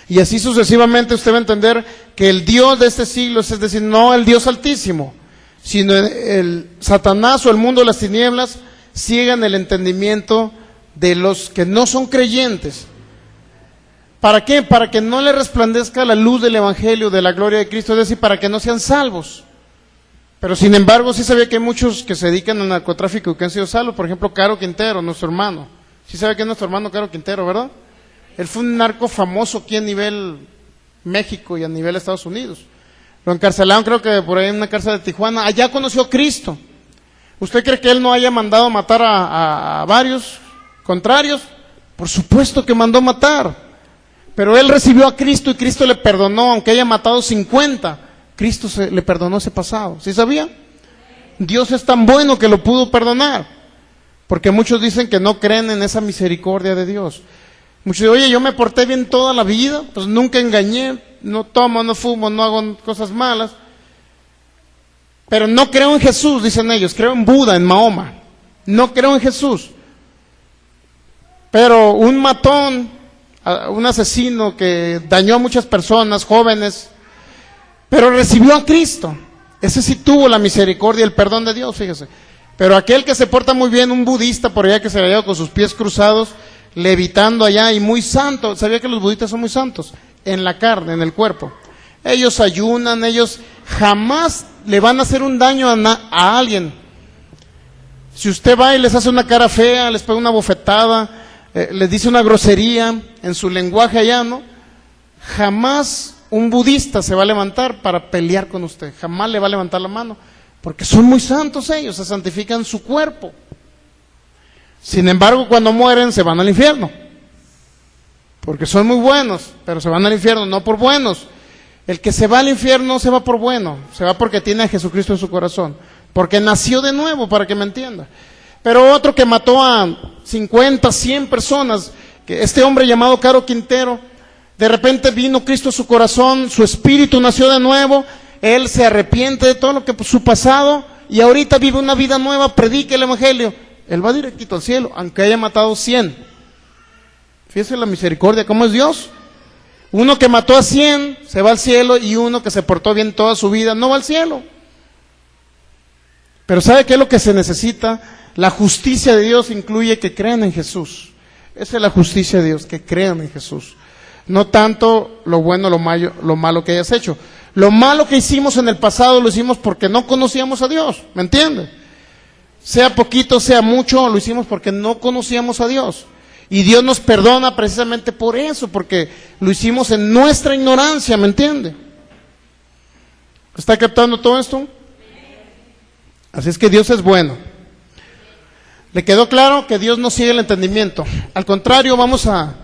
Y así sucesivamente usted va a entender que el Dios de este siglo, es decir, no el Dios altísimo, sino el Satanás o el mundo de las tinieblas, ciegan el entendimiento de los que no son creyentes. ¿Para qué? Para que no le resplandezca la luz del Evangelio, de la gloria de Cristo, es decir, para que no sean salvos. Pero sin embargo, sí sabía que hay muchos que se dedican al narcotráfico y que han sido salvos. Por ejemplo, Caro Quintero, nuestro hermano. Sí sabe que es nuestro hermano Caro Quintero, ¿verdad? Él fue un narco famoso aquí a nivel México y a nivel Estados Unidos. Lo encarcelaron, creo que por ahí en una cárcel de Tijuana. Allá conoció a Cristo. ¿Usted cree que él no haya mandado matar a varios contrarios? Por supuesto que mandó matar. Pero él recibió a Cristo y Cristo le perdonó, aunque haya matado 50. Cristo le perdonó ese pasado. ¿Sí sabía? Dios es tan bueno que lo pudo perdonar. Porque muchos dicen que no creen en esa misericordia de Dios. Muchos dicen, oye, yo me porté bien toda la vida, pues nunca engañé, no tomo, no fumo, no hago cosas malas. Pero no creo en Jesús, dicen ellos, creo en Buda, en Mahoma. No creo en Jesús. Pero un matón, un asesino que dañó a muchas personas, jóvenes, pero recibió a Cristo. Ese sí tuvo la misericordia y el perdón de Dios, fíjese. Pero aquel que se porta muy bien, un budista por allá que se le lleva con sus pies cruzados, levitando allá y muy santo. ¿Sabía que los budistas son muy santos? En la carne, en el cuerpo. Ellos ayunan, ellos jamás le van a hacer un daño a alguien. Si usted va y les hace una cara fea, les pega una bofetada, les dice una grosería en su lenguaje allá, ¿no? Jamás un budista se va a levantar para pelear con usted, jamás le va a levantar la mano, porque son muy santos ellos, se santifican su cuerpo. Sin embargo, cuando mueren se van al infierno, porque son muy buenos, pero se van al infierno no por buenos. El que se va al infierno no se va por bueno, se va porque tiene a Jesucristo en su corazón, porque nació de nuevo, para que me entienda. Pero otro que mató a 50, 100 personas, que este hombre llamado Caro Quintero, de repente vino Cristo a su corazón, su espíritu nació de nuevo, él se arrepiente de todo lo que su pasado y ahorita vive una vida nueva, predica el Evangelio, él va directito al cielo, aunque haya matado 100. Fíjese la misericordia, ¿cómo es Dios? Uno que mató a 100 se va al cielo y uno que se portó bien toda su vida no va al cielo. Pero ¿sabe qué es lo que se necesita? La justicia de Dios incluye que crean en Jesús. Esa es la justicia de Dios, que crean en Jesús. No tanto lo bueno, lo malo que hayas hecho. Lo malo que hicimos en el pasado lo hicimos porque no conocíamos a Dios, ¿me entiende? Sea poquito, sea mucho, lo hicimos porque no conocíamos a Dios. Y Dios nos perdona precisamente por eso, porque lo hicimos en nuestra ignorancia, ¿me entiende? ¿Está captando todo esto? Así es que Dios es bueno. ¿Le quedó claro que Dios no sigue el entendimiento? Al contrario, vamos a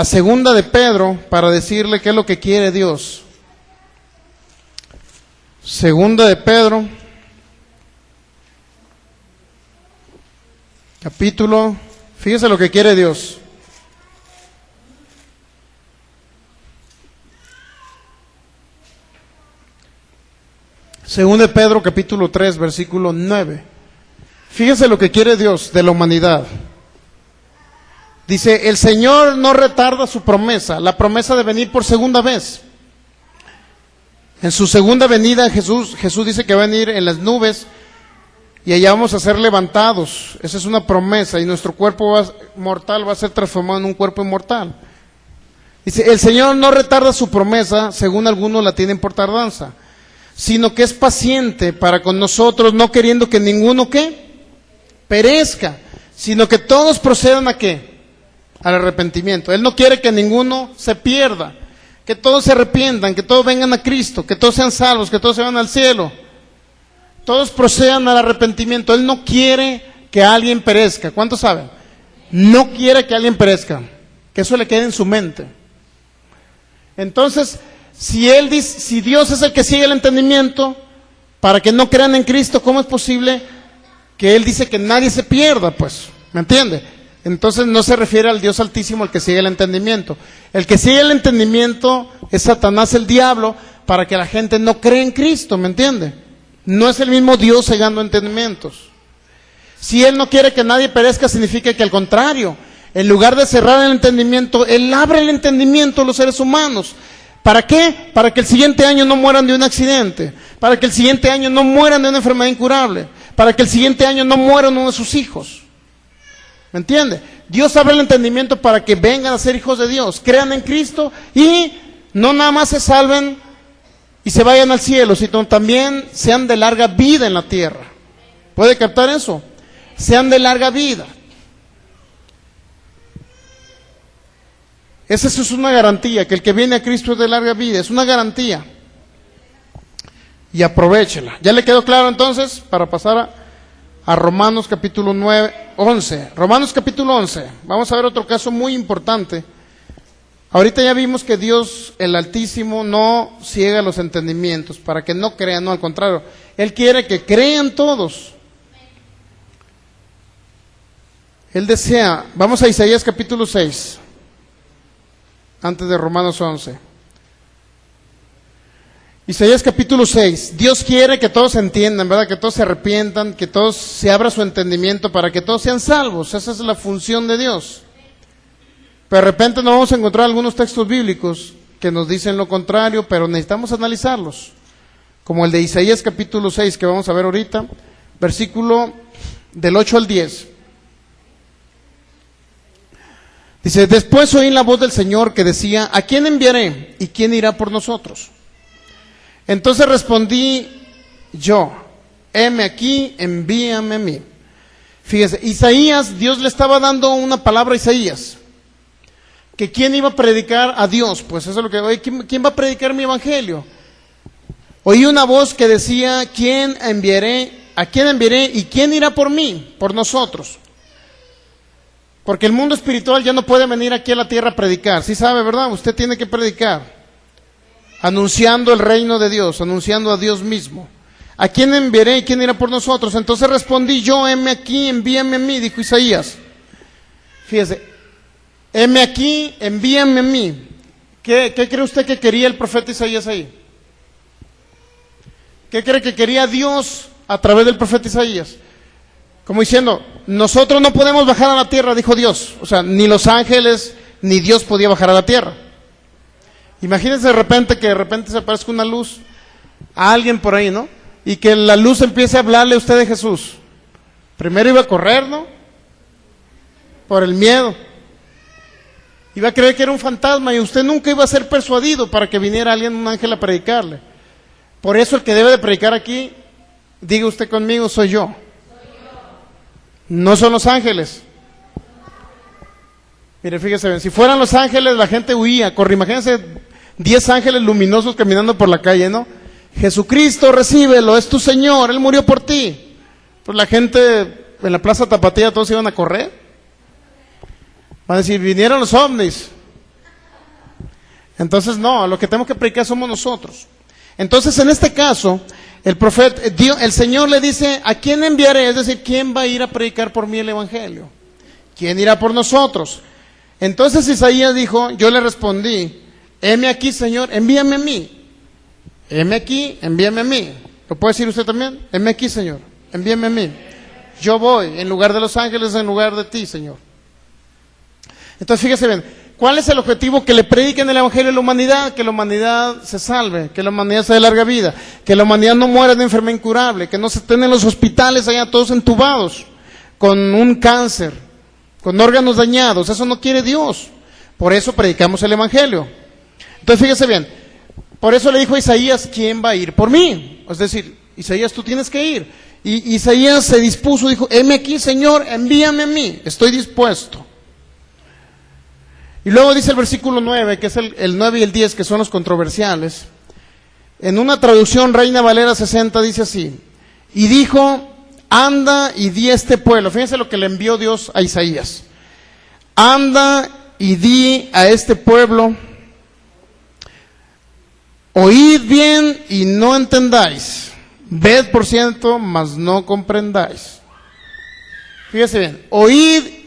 segunda de Pedro para decirle qué es lo que quiere Dios. Segunda de Pedro, capítulo, fíjese lo que quiere Dios. Segunda de Pedro, capítulo 3, versículo 9. Fíjese lo que quiere Dios de la humanidad. Dice, el Señor no retarda su promesa, la promesa de venir por segunda vez. En su segunda venida Jesús dice que va a venir en las nubes y allá vamos a ser levantados. Esa es una promesa, y nuestro cuerpo mortal va a ser transformado en un cuerpo inmortal. Dice, el Señor no retarda su promesa, según algunos la tienen por tardanza, sino que es paciente para con nosotros, no queriendo que ninguno, ¿qué? Perezca, sino que todos procedan ¿a qué? Al arrepentimiento. Él no quiere que ninguno se pierda, que todos se arrepientan, que todos vengan a Cristo, que todos sean salvos, que todos se van al cielo. Todos procedan al arrepentimiento. Él no quiere que alguien perezca. ¿Cuántos saben? No quiere que alguien perezca, que eso le quede en su mente. Entonces, si Dios es el que sigue el entendimiento para que no crean en Cristo, ¿cómo es posible que Él dice que nadie se pierda? Pues, ¿me entiende? Entonces no se refiere al Dios Altísimo el que sigue el entendimiento. El que sigue el entendimiento es Satanás, el diablo, para que la gente no cree en Cristo, ¿me entiende? No es el mismo Dios cegando entendimientos. Si Él no quiere que nadie perezca, significa que al contrario, en lugar de cerrar el entendimiento, Él abre el entendimiento a los seres humanos. ¿Para qué? Para que el siguiente año no mueran de un accidente, para que el siguiente año no mueran de una enfermedad incurable, para que el siguiente año no mueran uno de sus hijos. ¿Me entiende? Dios abre el entendimiento para que vengan a ser hijos de Dios, crean en Cristo y no nada más se salven y se vayan al cielo, sino también sean de larga vida en la tierra. ¿Puede captar eso? Sean de larga vida. Esa es una garantía, que el que viene a Cristo es de larga vida, es una garantía. Y aprovéchela. ¿Ya le quedó claro entonces? Para pasar a Romanos capítulo 11. Romanos capítulo 11. Vamos a ver otro caso muy importante. Ahorita ya vimos que Dios, el Altísimo, no ciega los entendimientos para que no crean, no, al contrario. Él quiere que crean todos. Él desea, vamos a Isaías capítulo 6. Antes de Romanos 11. Isaías capítulo 6. Dios quiere que todos entiendan, ¿verdad? Que todos se arrepientan, que todos se abra su entendimiento para que todos sean salvos. Esa es la función de Dios. Pero de repente nos vamos a encontrar algunos textos bíblicos que nos dicen lo contrario, pero necesitamos analizarlos. Como el de Isaías capítulo 6 que vamos a ver ahorita, versículo del 8 al 10. Dice, después oí la voz del Señor que decía, ¿a quién enviaré? ¿Y quién irá por nosotros? Entonces respondí yo, heme aquí, envíame a mí. Fíjese, Isaías, Dios le estaba dando una palabra a Isaías, que quién iba a predicar a Dios. Pues eso es lo que, oye, ¿quién va a predicar mi evangelio? Oí una voz que decía, ¿a quién enviaré y quién irá por mí, por nosotros? Porque el mundo espiritual ya no puede venir aquí a la tierra a predicar. ¿Sí sabe, verdad? Usted tiene que predicar, anunciando el reino de Dios, anunciando a Dios mismo. ¿A quién enviaré y quién irá por nosotros? Entonces respondí yo, heme aquí, envíame a mí, dijo Isaías. Fíjese, heme aquí, envíame a mí. ¿Qué cree usted que quería el profeta Isaías ahí? ¿Qué cree que quería Dios a través del profeta Isaías? Como diciendo, nosotros no podemos bajar a la tierra, dijo Dios. O sea, ni los ángeles, ni Dios podía bajar a la tierra. Imagínense de repente que de repente se aparezca una luz a alguien por ahí, ¿no? Y que la luz empiece a hablarle a usted de Jesús. Primero iba a correr, ¿no? Por el miedo. Iba a creer que era un fantasma y usted nunca iba a ser persuadido para que viniera alguien, un ángel, a predicarle. Por eso el que debe de predicar aquí, diga usted conmigo, soy yo. No son los ángeles. Mire, fíjese bien, si fueran los ángeles la gente huía, corre. Imagínense 10 ángeles luminosos caminando por la calle, ¿no? Jesucristo, recíbelo, es tu Señor, Él murió por ti. Pues la gente en la Plaza Tapatía todos iban a correr. Van a decir, vinieron los ovnis. Entonces no, lo que tenemos que predicar somos nosotros. Entonces en este caso, el profeta, el Señor le dice, ¿a quién enviaré? Es decir, ¿quién va a ir a predicar por mí el evangelio? ¿Quién irá por nosotros? Entonces Isaías dijo, yo le respondí, heme aquí, Señor, envíame a mí. Heme aquí, envíame a mí. ¿Lo puede decir usted también? Heme aquí, Señor, envíame a mí. Yo voy, en lugar de los ángeles, en lugar de ti, Señor. Entonces fíjese bien, ¿Cuál es el objetivo? Que le prediquen el evangelio a la humanidad, que la humanidad se salve, que la humanidad se dé larga vida, que la humanidad no muera de enfermedad incurable, que no se estén en los hospitales allá todos entubados, con un cáncer, con órganos dañados. Eso no quiere Dios. Por eso predicamos el evangelio. Entonces fíjese bien, por eso le dijo a Isaías, ¿quién va a ir por mí? Es decir, Isaías, tú tienes que ir. Y Isaías se dispuso, dijo, heme aquí, Señor, envíame a mí, estoy dispuesto. Y luego dice el versículo 9, que es el 9 y el 10, que son los controversiales. En una traducción, Reina Valera 60, dice así, y dijo, anda y di a este pueblo. Fíjense lo que le envió Dios a Isaías. Anda y di a este pueblo, oíd bien y no entendáis, ved por ciento, mas no comprendáis. Fíjense bien, oíd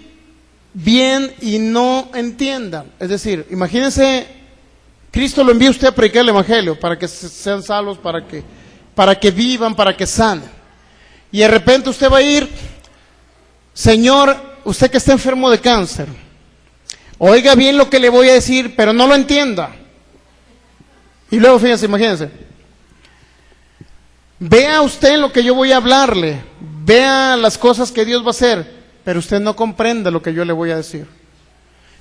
bien y no entiendan. Es decir, imagínense, Cristo lo envía a usted a predicar el evangelio para que sean salvos, para que vivan, para que sanen. Y de repente usted va a ir, Señor, usted que está enfermo de cáncer, oiga bien lo que le voy a decir, pero no lo entienda. Y luego fíjense, imagínense, vea usted lo que yo voy a hablarle, vea las cosas que Dios va a hacer, pero usted no comprende lo que yo le voy a decir.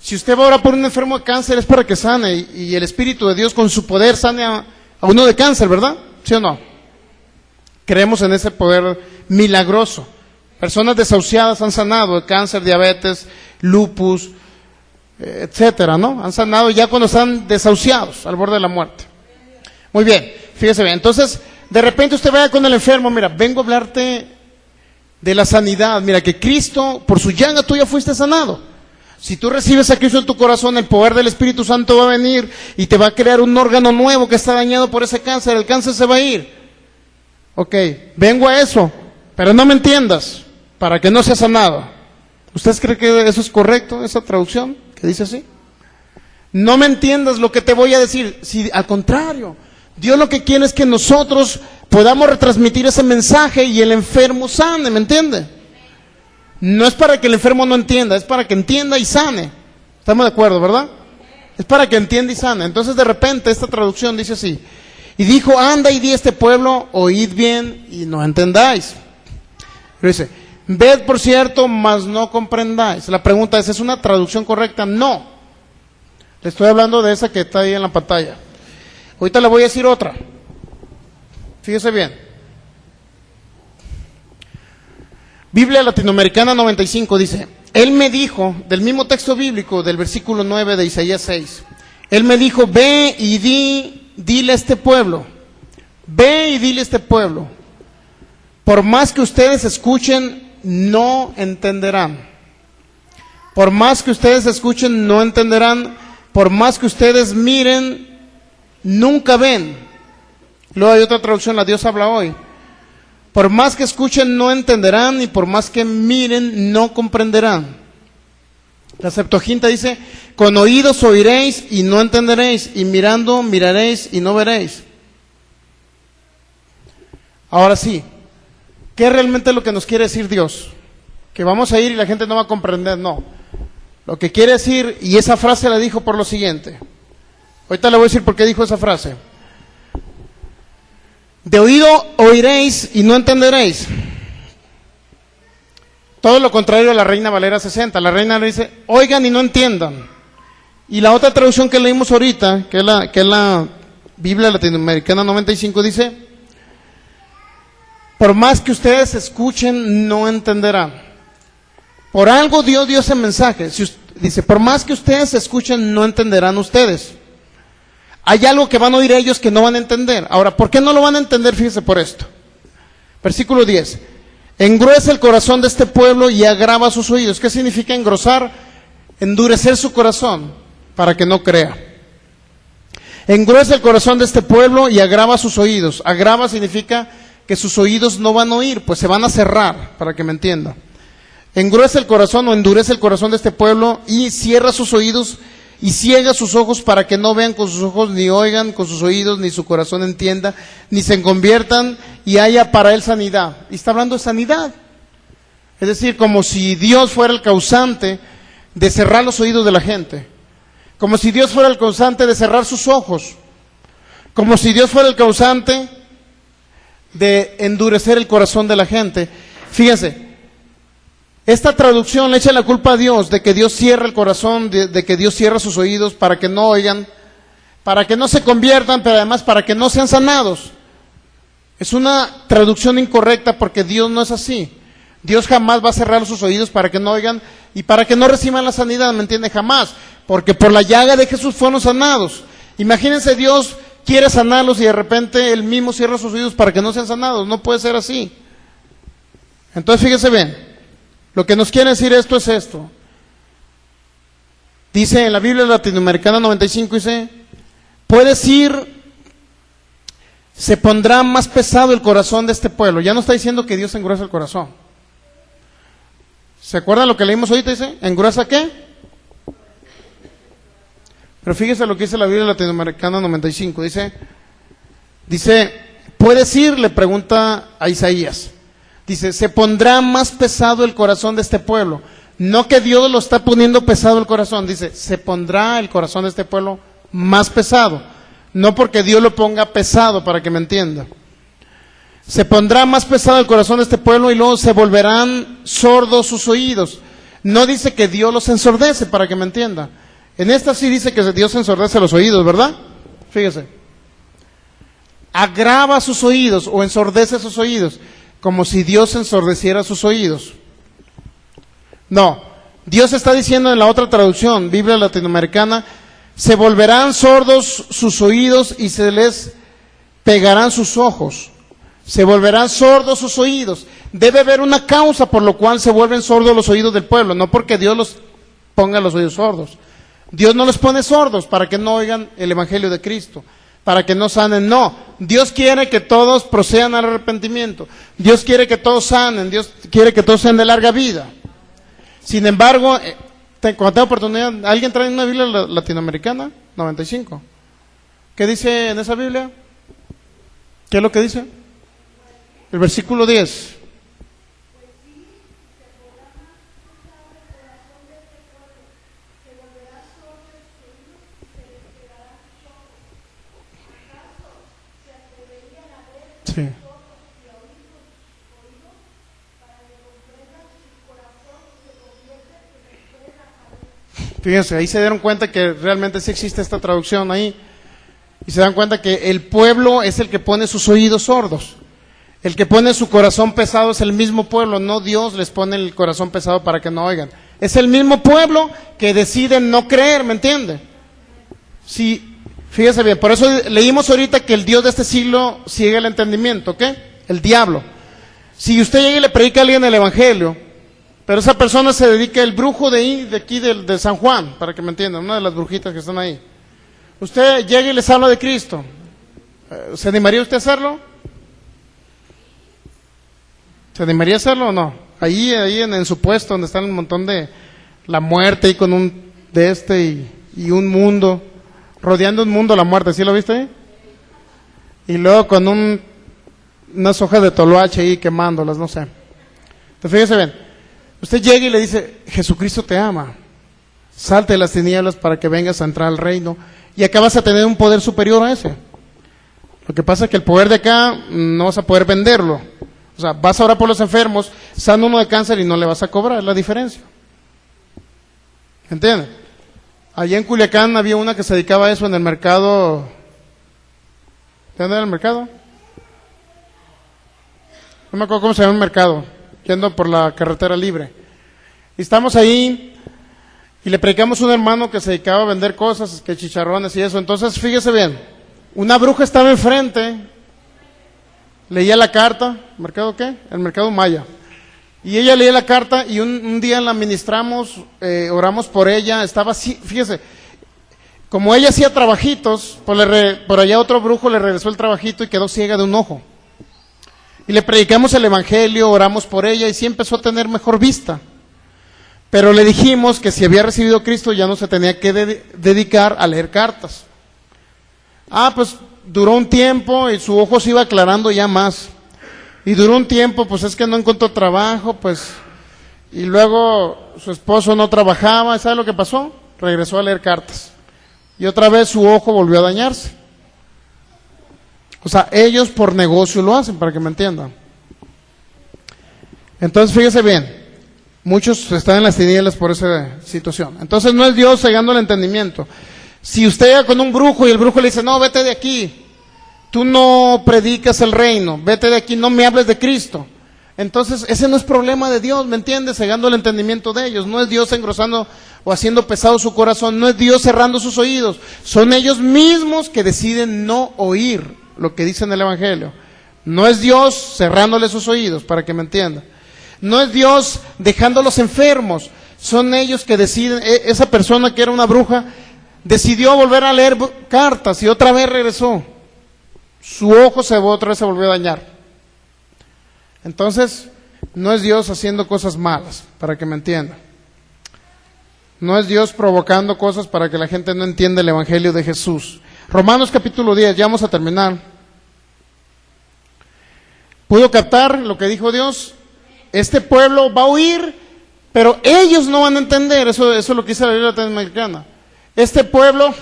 Si usted va a orar por un enfermo de cáncer es para que sane, y el Espíritu de Dios con su poder sane a uno de cáncer, ¿verdad? ¿Sí o no? Creemos en ese poder milagroso. Personas desahuciadas han sanado de cáncer, diabetes, lupus, etcétera, ¿no? Han sanado ya cuando están desahuciados, al borde de la muerte. Muy bien, fíjese bien. Entonces, de repente usted vaya con el enfermo, mira, vengo a hablarte de la sanidad. Mira, que Cristo, por su llaga tú ya fuiste sanado. Si tú recibes a Cristo en tu corazón, el poder del Espíritu Santo va a venir y te va a crear un órgano nuevo que está dañado por ese cáncer. El cáncer se va a ir. Ok, vengo a eso, pero no me entiendas, para que no sea sanado. ¿Usted cree que eso es correcto, esa traducción que dice así? No me entiendas lo que te voy a decir. Si, al contrario, Dios lo que quiere es que nosotros podamos retransmitir ese mensaje y el enfermo sane, ¿me entiende? No es para que el enfermo no entienda, es para que entienda y sane. ¿Estamos de acuerdo, verdad? Es para que entienda y sane. Entonces de repente esta traducción dice así, y dijo, anda y di a este pueblo, oíd bien y no entendáis. Pero dice, ved por cierto, mas no comprendáis. La pregunta ¿es una traducción correcta? No. Le estoy hablando de esa que está ahí en la pantalla. Ahorita le voy a decir otra. Fíjese bien. Biblia Latinoamericana 95 dice, Él me dijo, del mismo texto bíblico, del versículo 9 de Isaías 6, Él me dijo, ve y dile a este pueblo, ve y dile a este pueblo, por más que ustedes escuchen, no entenderán. Por más que ustedes escuchen, no entenderán. Por más que ustedes miren, nunca ven. Luego hay otra traducción, la Dios habla hoy. Por más que escuchen, no entenderán, y por más que miren, no comprenderán. La Septuaginta dice, con oídos oiréis y no entenderéis, y mirando miraréis y no veréis. Ahora sí, ¿qué es realmente lo que nos quiere decir Dios? ¿Que vamos a ir y la gente no va a comprender? No. Lo que quiere decir, y esa frase la dijo por lo siguiente. Ahorita le voy a decir por qué dijo esa frase. De oído oiréis y no entenderéis. Todo lo contrario a la Reina Valera 60. La Reina le dice, oigan y no entiendan. Y la otra traducción que leímos ahorita, que es la Biblia Latinoamericana 95, dice, por más que ustedes escuchen, no entenderán. Por algo Dios dio ese mensaje. Dice, por más que ustedes escuchen, no entenderán ustedes. Hay algo que van a oír ellos que no van a entender. Ahora, ¿por qué no lo van a entender? Fíjese por esto. Versículo 10. Engruesa el corazón de este pueblo y agrava sus oídos. ¿Qué significa engrosar? Endurecer su corazón para que no crea. Engruesa el corazón de este pueblo y agrava sus oídos. Agrava significa que sus oídos no van a oír, pues se van a cerrar, para que me entienda. Engruesa el corazón o endurece el corazón de este pueblo y cierra sus oídos y ciega sus ojos para que no vean con sus ojos, ni oigan con sus oídos, ni su corazón entienda, ni se conviertan y haya para él sanidad. Y está hablando de sanidad. Es decir, como si Dios fuera el causante de cerrar los oídos de la gente. Como si Dios fuera el causante de cerrar sus ojos. Como si Dios fuera el causante de endurecer el corazón de la gente. Fíjense, esta traducción le echa la culpa a Dios de que Dios cierra el corazón, de que Dios cierra sus oídos para que no oigan, para que no se conviertan, pero además para que no sean sanados. Es una traducción incorrecta porque Dios no es así. Dios jamás va a cerrar sus oídos para que no oigan y para que no reciban la sanidad, ¿me entiende? Jamás, porque por la llaga de Jesús fueron sanados. Imagínense, Dios quiere sanarlos y de repente Él mismo cierra sus oídos para que no sean sanados. No puede ser así. Entonces fíjense bien, lo que nos quiere decir esto es esto. Dice en la Biblia Latinoamericana 95, dice, puedes ir, se pondrá más pesado el corazón de este pueblo. Ya no está diciendo que Dios engruesa el corazón. ¿Se acuerdan lo que leímos ahorita? Dice, ¿engruesa qué? Pero fíjese lo que dice la Biblia Latinoamericana 95. Dice, ¿puedes ir? Le pregunta a Isaías. Dice, se pondrá más pesado el corazón de este pueblo. No que Dios lo está poniendo pesado el corazón. Dice, se pondrá el corazón de este pueblo más pesado. No porque Dios lo ponga pesado, para que me entienda. Se pondrá más pesado el corazón de este pueblo y luego se volverán sordos sus oídos. No dice que Dios los ensordece, para que me entienda. En esta sí dice que Dios ensordece los oídos, ¿verdad? Fíjese. Agrava sus oídos o ensordece sus oídos, como si Dios ensordeciera sus oídos. No, Dios está diciendo en la otra traducción, Biblia Latinoamericana, se volverán sordos sus oídos y se les pegarán sus ojos. Se volverán sordos sus oídos. Debe haber una causa por lo cual se vuelven sordos los oídos del pueblo, no porque Dios los ponga los oídos sordos. Dios no los pone sordos para que no oigan el Evangelio de Cristo, para que no sanen, no. Dios quiere que todos procedan al arrepentimiento. Dios quiere que todos sanen, Dios quiere que todos sean de larga vida. Sin embargo, cuando tenga oportunidad, ¿alguien trae una Biblia latinoamericana? 95. ¿Qué dice en esa Biblia? ¿Qué es lo que dice? El versículo 10. Sí. Fíjense, ahí se dieron cuenta que realmente sí existe esta traducción ahí. Y se dan cuenta que el pueblo es el que pone sus oídos sordos. El que pone su corazón pesado es el mismo pueblo, no Dios les pone el corazón pesado para que no oigan. Es el mismo pueblo que decide no creer, ¿me entiende? Sí, fíjese bien, por eso leímos ahorita que el Dios de este siglo ciega el entendimiento, ¿ok? El diablo. Si usted llega y le predica a alguien el Evangelio, pero esa persona se dedica, el brujo de aquí de San Juan, para que me entiendan, una de las brujitas que están ahí. Usted llega y les habla de Cristo. ¿Se animaría usted a hacerlo? ¿Se animaría a hacerlo o no? Ahí en su puesto, donde está un montón de la muerte, y con un de y un mundo, rodeando un mundo la muerte, ¿sí lo viste ahí? Y luego con unas hojas de toloache ahí quemándolas, no sé. Entonces fíjese bien, usted llega y le dice, Jesucristo te ama, salte de las tinieblas para que vengas a entrar al reino, y acá vas a tener un poder superior a ese. Lo que pasa es que el poder de acá no vas a poder venderlo. O sea, vas a orar por los enfermos, sana uno de cáncer y no le vas a cobrar, es la diferencia. ¿Entienden? Allá en Culiacán había una que se dedicaba a eso en el mercado. ¿Dónde era el mercado? No me acuerdo cómo se llama el mercado, yendo por la carretera libre. Y estamos ahí y le predicamos a un hermano que se dedicaba a vender cosas, que chicharrones y eso. Entonces, fíjese bien, una bruja estaba enfrente. Leía la carta, ¿mercado qué? El mercado Maya. Y ella leía la carta y un día la ministramos, oramos por ella, estaba así, fíjese, como ella hacía trabajitos, por allá otro brujo le regresó el trabajito y quedó ciega de un ojo. Y le predicamos el Evangelio, oramos por ella y sí empezó a tener mejor vista. Pero le dijimos que si había recibido a Cristo ya no se tenía que dedicar a leer cartas. Pues duró un tiempo y su ojo se iba aclarando ya más. Y duró un tiempo, pues es que no encontró trabajo, pues. Y luego su esposo no trabajaba, ¿sabe lo que pasó? Regresó a leer cartas. y otra vez su ojo volvió a dañarse. O sea, ellos por negocio lo hacen, para que me entiendan. Entonces, fíjese bien, muchos están en las tinieblas por esa situación. Entonces, no es Dios cegando el entendimiento. Si usted llega con un brujo y el brujo le dice, no, vete de aquí, tú no predicas el reino, vete de aquí, no me hables de Cristo. Entonces, ese no es problema de Dios, ¿me entiendes? Cegando el entendimiento de ellos. No es Dios engrosando o haciendo pesado su corazón, no es Dios cerrando sus oídos. Son ellos mismos que deciden no oír lo que dice en el Evangelio. No es Dios cerrándole sus oídos, para que me entienda. No es Dios dejándolos enfermos, son ellos que deciden. Esa persona que era una bruja decidió volver a leer cartas y otra vez regresó. Su ojo otra vez se volvió a dañar. Entonces, no es Dios haciendo cosas malas, para que me entienda. No es Dios provocando cosas para que la gente no entienda el Evangelio de Jesús. Romanos capítulo 10, ya vamos a terminar. ¿Pudo captar lo que dijo Dios? Este pueblo va a oír, pero ellos no van a entender. Eso es lo que dice la Biblia latinoamericana. Este pueblo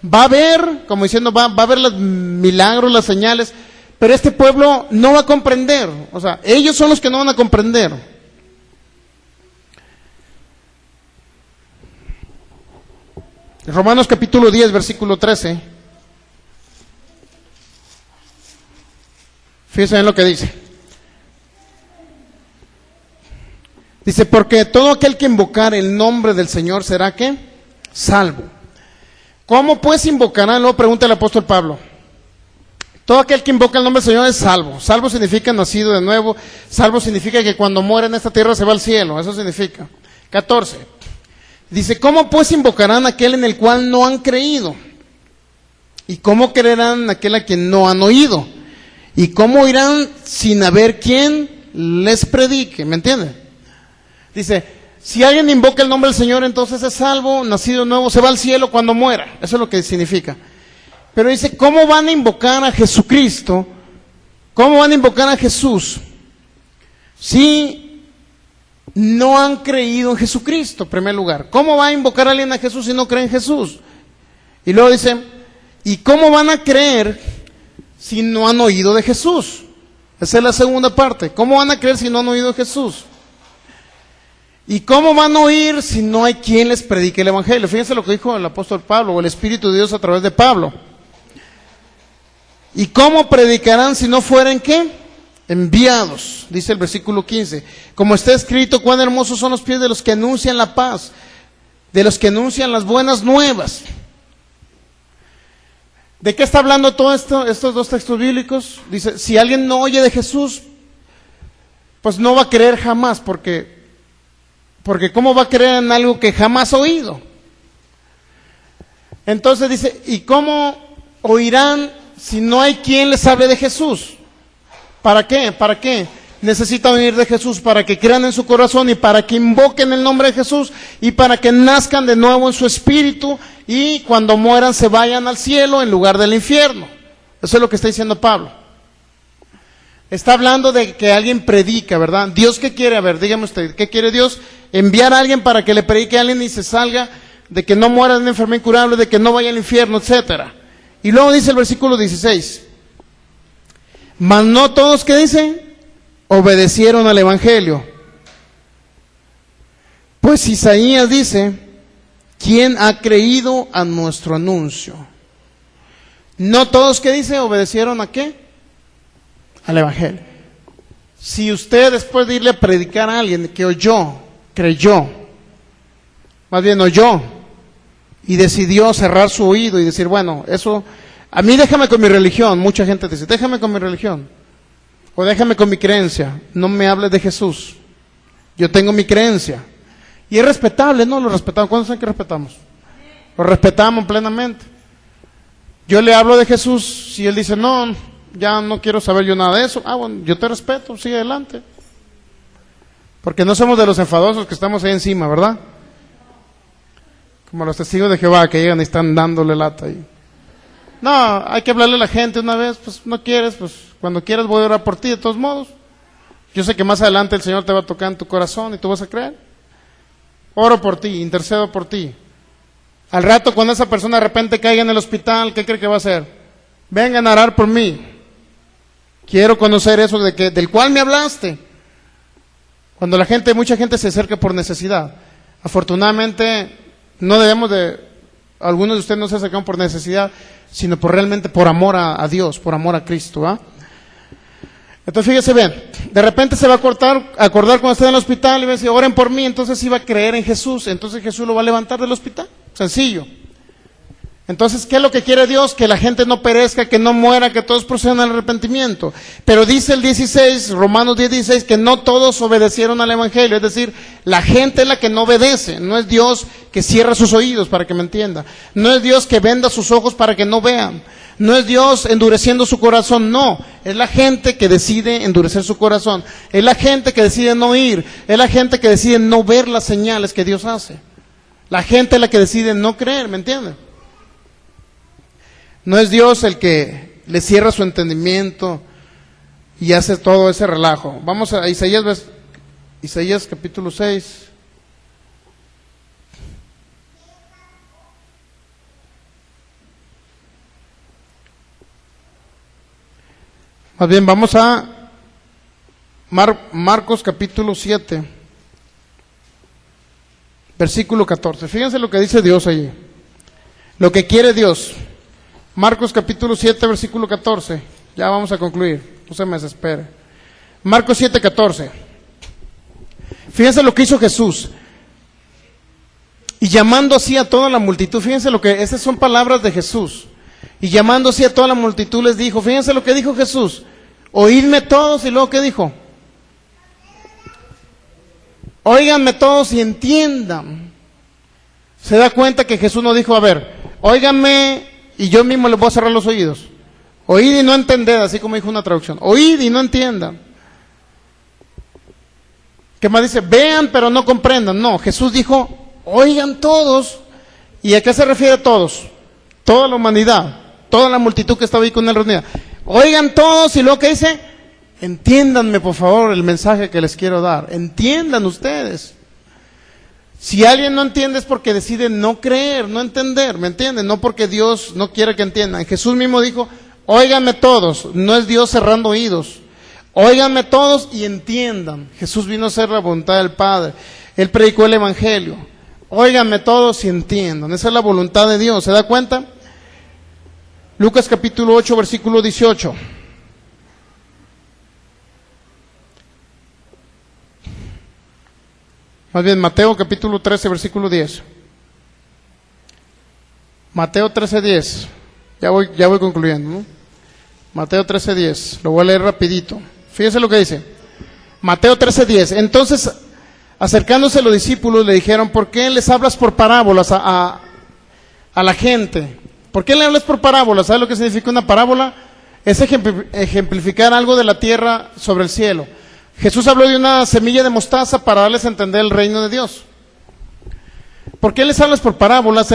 va a ver, como diciendo, va a ver los milagros, las señales, pero este pueblo no va a comprender. O sea, ellos son los que no van a comprender. Romanos capítulo 10, versículo 13. Fíjense en lo que dice. Dice, porque todo aquel que invocar el nombre del Señor será, ¿qué? Salvo. ¿Cómo pues invocarán? Luego pregunta el apóstol Pablo. Todo aquel que invoca el nombre del Señor es salvo. Salvo significa nacido de nuevo. Salvo significa que cuando muere en esta tierra se va al cielo. Eso significa. 14. Dice, ¿cómo pues invocarán aquel en el cual no han creído? ¿Y cómo creerán aquel a quien no han oído? ¿Y cómo irán sin haber quien les predique? ¿Me entienden? Dice, si alguien invoca el nombre del Señor, entonces es salvo, nacido nuevo, se va al cielo cuando muera. Eso es lo que significa. Pero dice, ¿cómo van a invocar a Jesucristo? ¿Cómo van a invocar a Jesús si no han creído en Jesucristo, en primer lugar? ¿Cómo va a invocar a alguien a Jesús si no cree en Jesús? Y luego dice, ¿y cómo van a creer si no han oído de Jesús? Esa es la segunda parte. ¿Cómo van a creer si no han oído de Jesús? ¿Y cómo van a oír si no hay quien les predique el Evangelio? Fíjense lo que dijo el apóstol Pablo, o el Espíritu de Dios a través de Pablo. ¿Y cómo predicarán si no fueren qué? Enviados, dice el versículo 15. Como está escrito, cuán hermosos son los pies de los que anuncian la paz, de los que anuncian las buenas nuevas. ¿De qué está hablando todo esto, estos dos textos bíblicos? Dice, si alguien no oye de Jesús, pues no va a creer jamás, porque ¿cómo va a creer en algo que jamás ha oído? Entonces dice, ¿y cómo oirán si no hay quien les hable de Jesús? ¿Para qué? ¿Para qué? Necesitan oír de Jesús para que crean en su corazón y para que invoquen el nombre de Jesús y para que nazcan de nuevo en su espíritu y cuando mueran se vayan al cielo en lugar del infierno. Eso es lo que está diciendo Pablo. Está hablando de que alguien predica, ¿verdad? ¿Dios qué quiere? A ver, dígame usted, ¿qué quiere Dios? Enviar a alguien para que le predique a alguien y se salga, de que no muera de una enfermedad incurable, de que no vaya al infierno, etcétera. Y luego dice el versículo 16, mas no todos, ¿qué dice? Obedecieron al Evangelio. Pues Isaías dice, ¿quién ha creído a nuestro anuncio? No todos, ¿qué dice? Obedecieron ¿a qué? Al Evangelio. Si usted después de irle a predicar a alguien que oyó, creyó, más bien oyó, y decidió cerrar su oído y decir, bueno, eso, a mí déjame con mi religión. Mucha gente dice, déjame con mi religión, o déjame con mi creencia, no me hables de Jesús, yo tengo mi creencia. Y es respetable, ¿no? Lo respetamos. ¿Cuántos saben que respetamos? Lo respetamos plenamente. Yo le hablo de Jesús, si él dice, no, ya no quiero saber yo nada de eso, bueno, yo te respeto, sigue adelante. Porque no somos de los enfadosos que estamos ahí encima, ¿verdad? Como los testigos de Jehová que llegan y están dándole lata ahí. No, hay que hablarle a la gente una vez, pues no quieres, pues cuando quieras voy a orar por ti de todos modos. Yo sé que más adelante el Señor te va a tocar en tu corazón y tú vas a creer. Oro por ti, intercedo por ti. Al rato cuando esa persona de repente caiga en el hospital, ¿qué cree que va a hacer? Vengan a orar por mí. Quiero conocer eso del cual me hablaste. Cuando mucha gente se acerca por necesidad. Afortunadamente, no debemos algunos de ustedes no se acercan por necesidad, sino realmente por amor a Dios, por amor a Cristo, ¿va? Entonces fíjese bien, de repente se va a acordar cuando está en el hospital y va a decir, oren por mí, entonces iba a creer en Jesús, entonces Jesús lo va a levantar del hospital, sencillo. Entonces, ¿qué es lo que quiere Dios? Que la gente no perezca, que no muera, que todos procedan al arrepentimiento. Pero dice el 16, Romanos 10:16, que no todos obedecieron al Evangelio, es decir, la gente es la que no obedece, no es Dios que cierra sus oídos, para que me entienda, no es Dios que venda sus ojos para que no vean, no es Dios endureciendo su corazón, no, es la gente que decide endurecer su corazón, es la gente que decide no ir, es la gente que decide no ver las señales que Dios hace, la gente es la que decide no creer, ¿me entienden? No es Dios el que le cierra su entendimiento y hace todo ese relajo. Vamos a Isaías capítulo 6. Más bien, vamos a Marcos capítulo 7, versículo 14. Fíjense lo que dice Dios allí. Lo que quiere Dios. Marcos capítulo 7, versículo 14. Ya vamos a concluir, no se me desespere. Marcos 7, 14. Fíjense lo que hizo Jesús. Y llamando así a toda la multitud, fíjense esas son palabras de Jesús. Y llamando así a toda la multitud les dijo, fíjense lo que dijo Jesús. Oídme todos, y luego ¿qué dijo? Óiganme todos y entiendan. Se da cuenta que Jesús no dijo, a ver, óiganme y yo mismo les voy a cerrar los oídos. Oíd y no entended, así como dijo una traducción. Oíd y no entiendan. ¿Qué más dice? Vean pero no comprendan. No, Jesús dijo, oigan todos. ¿Y a qué se refiere todos? Toda la humanidad, toda la multitud que estaba ahí con él reunida. Oigan todos, y luego ¿qué dice? Entiéndanme por favor el mensaje que les quiero dar. Entiendan ustedes. Si alguien no entiende es porque decide no creer, no entender, ¿me entienden? No porque Dios no quiere que entiendan. Jesús mismo dijo, óiganme todos, no es Dios cerrando oídos. Óiganme todos y entiendan. Jesús vino a hacer la voluntad del Padre. Él predicó el Evangelio. Óiganme todos y entiendan. Esa es la voluntad de Dios, ¿se da cuenta? Lucas capítulo 8, versículo 18. Más bien, Mateo capítulo 13, versículo 10. Mateo 13, 10. Ya voy concluyendo, ¿no? Mateo 13, 10. Lo voy a leer rapidito. Fíjense lo que dice. Mateo 13, 10. Entonces, acercándose los discípulos, le dijeron, ¿por qué les hablas por parábolas a la gente? ¿Por qué le hablas por parábolas? ¿Sabes lo que significa una parábola? Es ejemplificar algo de la tierra sobre el cielo. Jesús habló de una semilla de mostaza para darles a entender el reino de Dios. ¿Por qué les hablas por parábolas?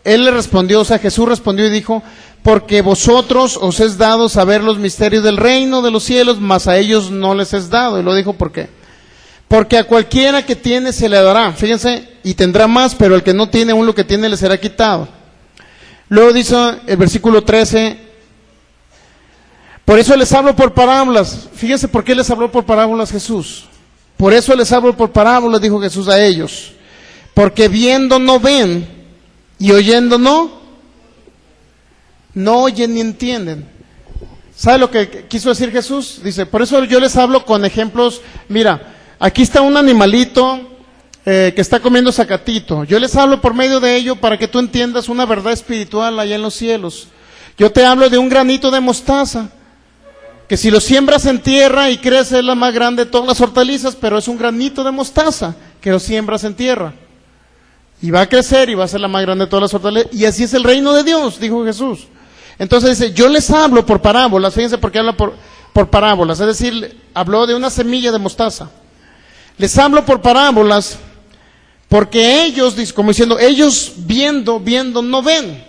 Él le respondió, Jesús respondió y dijo, porque vosotros os es dado saber los misterios del reino de los cielos, mas a ellos no les es dado. Y lo dijo, ¿por qué? Porque a cualquiera que tiene se le dará, fíjense, y tendrá más, pero el que no tiene, aún lo que tiene le será quitado. Luego dice el versículo 13, por eso les hablo por parábolas. Fíjense por qué les habló por parábolas Jesús. Por eso les hablo por parábolas, dijo Jesús a ellos. Porque viendo no ven, y oyendo no oyen ni entienden. ¿Sabe lo que quiso decir Jesús? Dice, por eso yo les hablo con ejemplos. Mira, aquí está un animalito que está comiendo zacatito. Yo les hablo por medio de ello para que tú entiendas una verdad espiritual allá en los cielos. Yo te hablo de un granito de mostaza, que si lo siembras en tierra y crece es la más grande de todas las hortalizas, pero es un granito de mostaza que lo siembras en tierra. Y va a crecer y va a ser la más grande de todas las hortalizas. Y así es el reino de Dios, dijo Jesús. Entonces dice, yo les hablo por parábolas. Fíjense por qué habla por parábolas. Es decir, habló de una semilla de mostaza. Les hablo por parábolas porque ellos, como diciendo, ellos viendo no ven.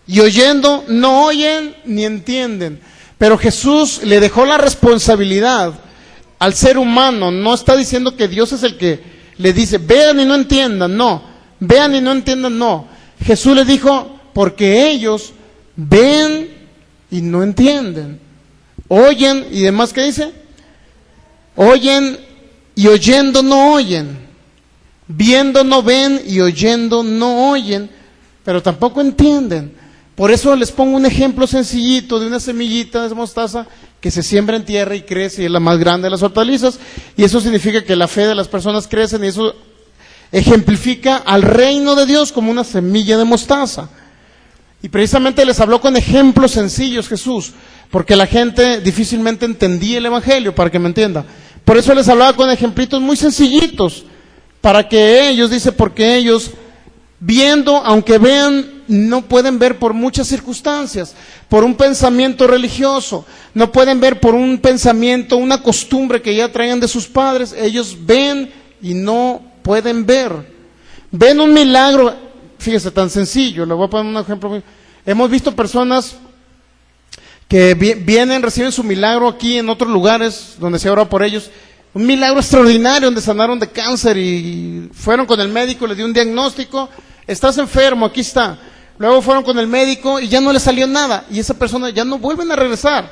Y oyendo no oyen ni entienden. Pero Jesús le dejó la responsabilidad al ser humano. No está diciendo que Dios es el que le dice, vean y no entiendan, no. vean y no entiendan, no. Jesús les dijo, porque ellos ven y no entienden, oyen y demás, ¿qué dice? Oyen y oyendo no oyen, viendo no ven y oyendo no oyen, pero tampoco entienden. Por eso les pongo un ejemplo sencillito de una semillita de mostaza que se siembra en tierra y crece y es la más grande de las hortalizas, y eso significa que la fe de las personas crece, y eso ejemplifica al reino de Dios como una semilla de mostaza. Y precisamente les habló con ejemplos sencillos Jesús, porque la gente difícilmente entendía el evangelio, para que me entienda. Por eso les hablaba con ejemplitos muy sencillitos, para que ellos, dice, porque ellos viendo, aunque vean, no pueden ver por muchas circunstancias, por un pensamiento religioso, no pueden ver por un pensamiento, una costumbre que ya traían de sus padres, ellos ven y no pueden ver. Ven un milagro, fíjese, tan sencillo, le voy a poner un ejemplo. Hemos visto personas que vienen, reciben su milagro aquí en otros lugares donde se ora por ellos, un milagro extraordinario donde sanaron de cáncer y fueron con el médico, les dio un diagnóstico, estás enfermo, aquí está. Luego fueron con el médico y ya no le salió nada, y esa persona ya no vuelven a regresar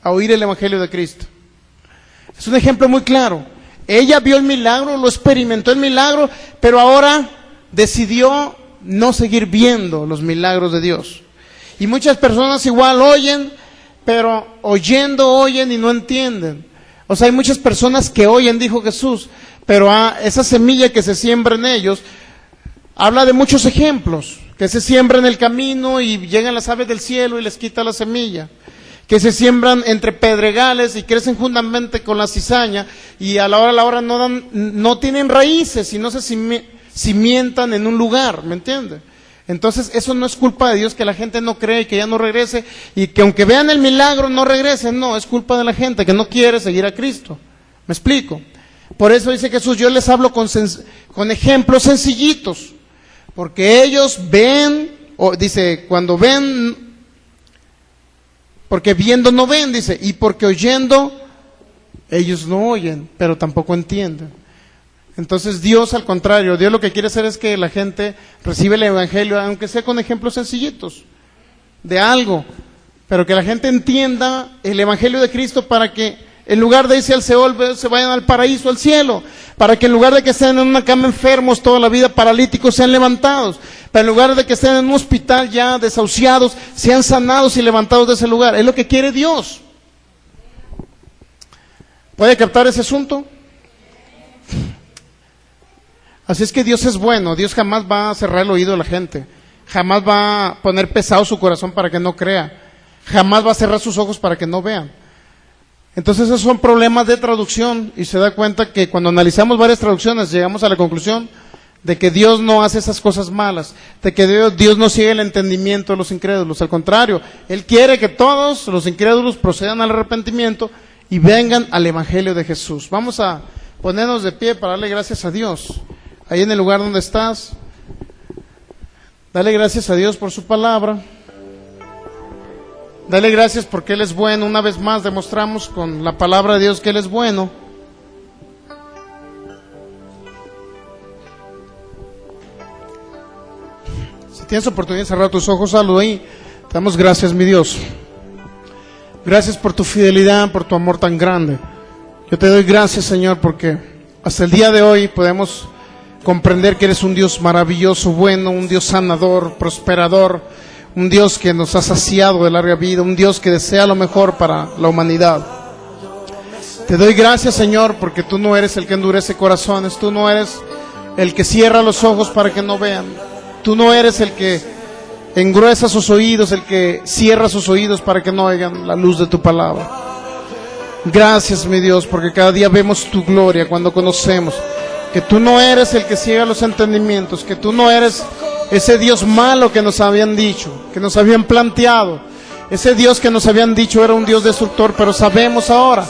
a oír el evangelio de Cristo. Es un ejemplo muy claro. Ella vio el milagro, lo experimentó el milagro, pero ahora decidió no seguir viendo los milagros de Dios. Y muchas personas igual oyen, pero oyendo oyen y no entienden. O sea, hay muchas personas que oyen, dijo Jesús, pero esa semilla que se siembra en ellos, habla de muchos ejemplos, que se siembra en el camino y llegan las aves del cielo y les quita la semilla, que se siembran entre pedregales y crecen juntamente con la cizaña y a la hora no tienen raíces y no se cimientan en un lugar, ¿me entiende? Entonces eso no es culpa de Dios que la gente no cree y que ya no regrese, y que aunque vean el milagro no regresen, no, es culpa de la gente que no quiere seguir a Cristo. ¿Me explico? Por eso dice Jesús, yo les hablo con ejemplos sencillitos, porque ellos ven, dice, cuando ven, porque viendo no ven, dice, y porque oyendo ellos no oyen, pero tampoco entienden. Entonces Dios, al contrario, Dios lo que quiere hacer es que la gente reciba el evangelio, aunque sea con ejemplos sencillitos de algo, pero que la gente entienda el evangelio de Cristo, para que en lugar de irse al Seol, se vayan al paraíso, al cielo, para que en lugar de que estén en una cama enfermos toda la vida, paralíticos, sean levantados, para en lugar de que estén en un hospital ya desahuciados, sean sanados y levantados de ese lugar. Es lo que quiere Dios. ¿Puede captar ese asunto? Así es que Dios es bueno, Dios jamás va a cerrar el oído a la gente, jamás va a poner pesado su corazón para que no crea, jamás va a cerrar sus ojos para que no vean. Entonces esos son problemas de traducción, y se da cuenta que cuando analizamos varias traducciones llegamos a la conclusión de que Dios no hace esas cosas malas, de que Dios no sigue el entendimiento de los incrédulos, al contrario, Él quiere que todos los incrédulos procedan al arrepentimiento y vengan al evangelio de Jesús. Vamos a ponernos de pie para darle gracias a Dios. Ahí en el lugar donde estás, dale gracias a Dios por su palabra. Dale gracias porque Él es bueno. Una vez más demostramos con la palabra de Dios que Él es bueno. Si tienes oportunidad de cerrar tus ojos, hazlo ahí. Te damos gracias, mi Dios. Gracias por tu fidelidad, por tu amor tan grande. Yo te doy gracias, Señor, porque hasta el día de hoy podemos comprender que eres un Dios maravilloso, bueno, un Dios sanador, prosperador, un Dios que nos ha saciado de larga vida, un Dios que desea lo mejor para la humanidad. Te doy gracias, Señor, porque tú no eres el que endurece corazones, tú no eres el que cierra los ojos para que no vean, tú no eres el que engruesa sus oídos, el que cierra sus oídos para que no oigan la luz de tu palabra. Gracias, mi Dios, porque cada día vemos tu gloria cuando conocemos que tú no eres el que ciega los entendimientos, que tú no eres ese Dios malo que nos habían dicho, que nos habían planteado, ese Dios que nos habían dicho era un Dios destructor, pero sabemos ahora,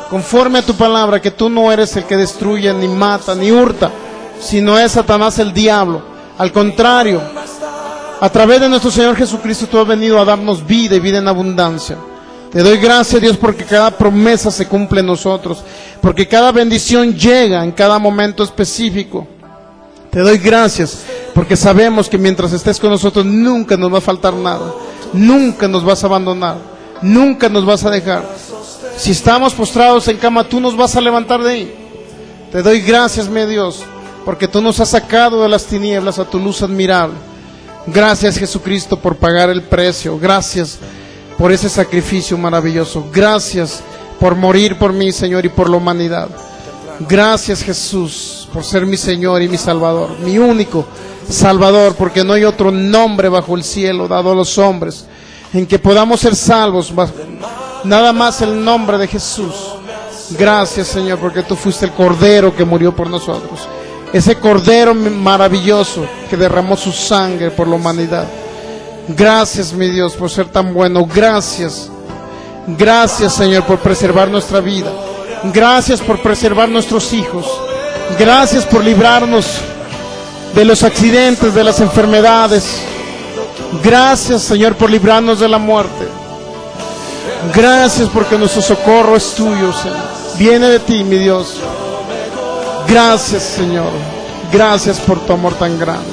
conforme a tu palabra, que tú no eres el que destruye, ni mata, ni hurta, sino es Satanás el diablo. Al contrario, a través de nuestro Señor Jesucristo tú has venido a darnos vida y vida en abundancia. Te doy gracias, Dios, porque cada promesa se cumple en nosotros, porque cada bendición llega en cada momento específico, Te doy gracias porque sabemos que mientras estés con nosotros nunca nos va a faltar nada, nunca nos vas a abandonar, nunca nos vas a dejar. Si estamos postrados en cama, tú nos vas a levantar de ahí. Te doy gracias, mi Dios, porque tú nos has sacado de las tinieblas a tu luz admirable. Gracias, Jesucristo, por pagar el precio. Gracias por ese sacrificio maravilloso. Gracias por morir por mí, Señor, y por la humanidad. Gracias, Jesús, por ser mi Señor y mi Salvador, mi único Salvador, porque no hay otro nombre bajo el cielo dado a los hombres en que podamos ser salvos, nada más el nombre de Jesús. Gracias, Señor, porque tú fuiste el Cordero que murió por nosotros, ese Cordero maravilloso que derramó su sangre por la humanidad. Gracias, mi Dios, por ser tan bueno. Gracias, gracias, Señor, por preservar nuestra vida. Gracias por preservar nuestros hijos. Gracias por librarnos de los accidentes, de las enfermedades. Gracias, Señor, por librarnos de la muerte. Gracias porque nuestro socorro es tuyo, Señor. Viene de ti, mi Dios. Gracias, Señor. Gracias por tu amor tan grande.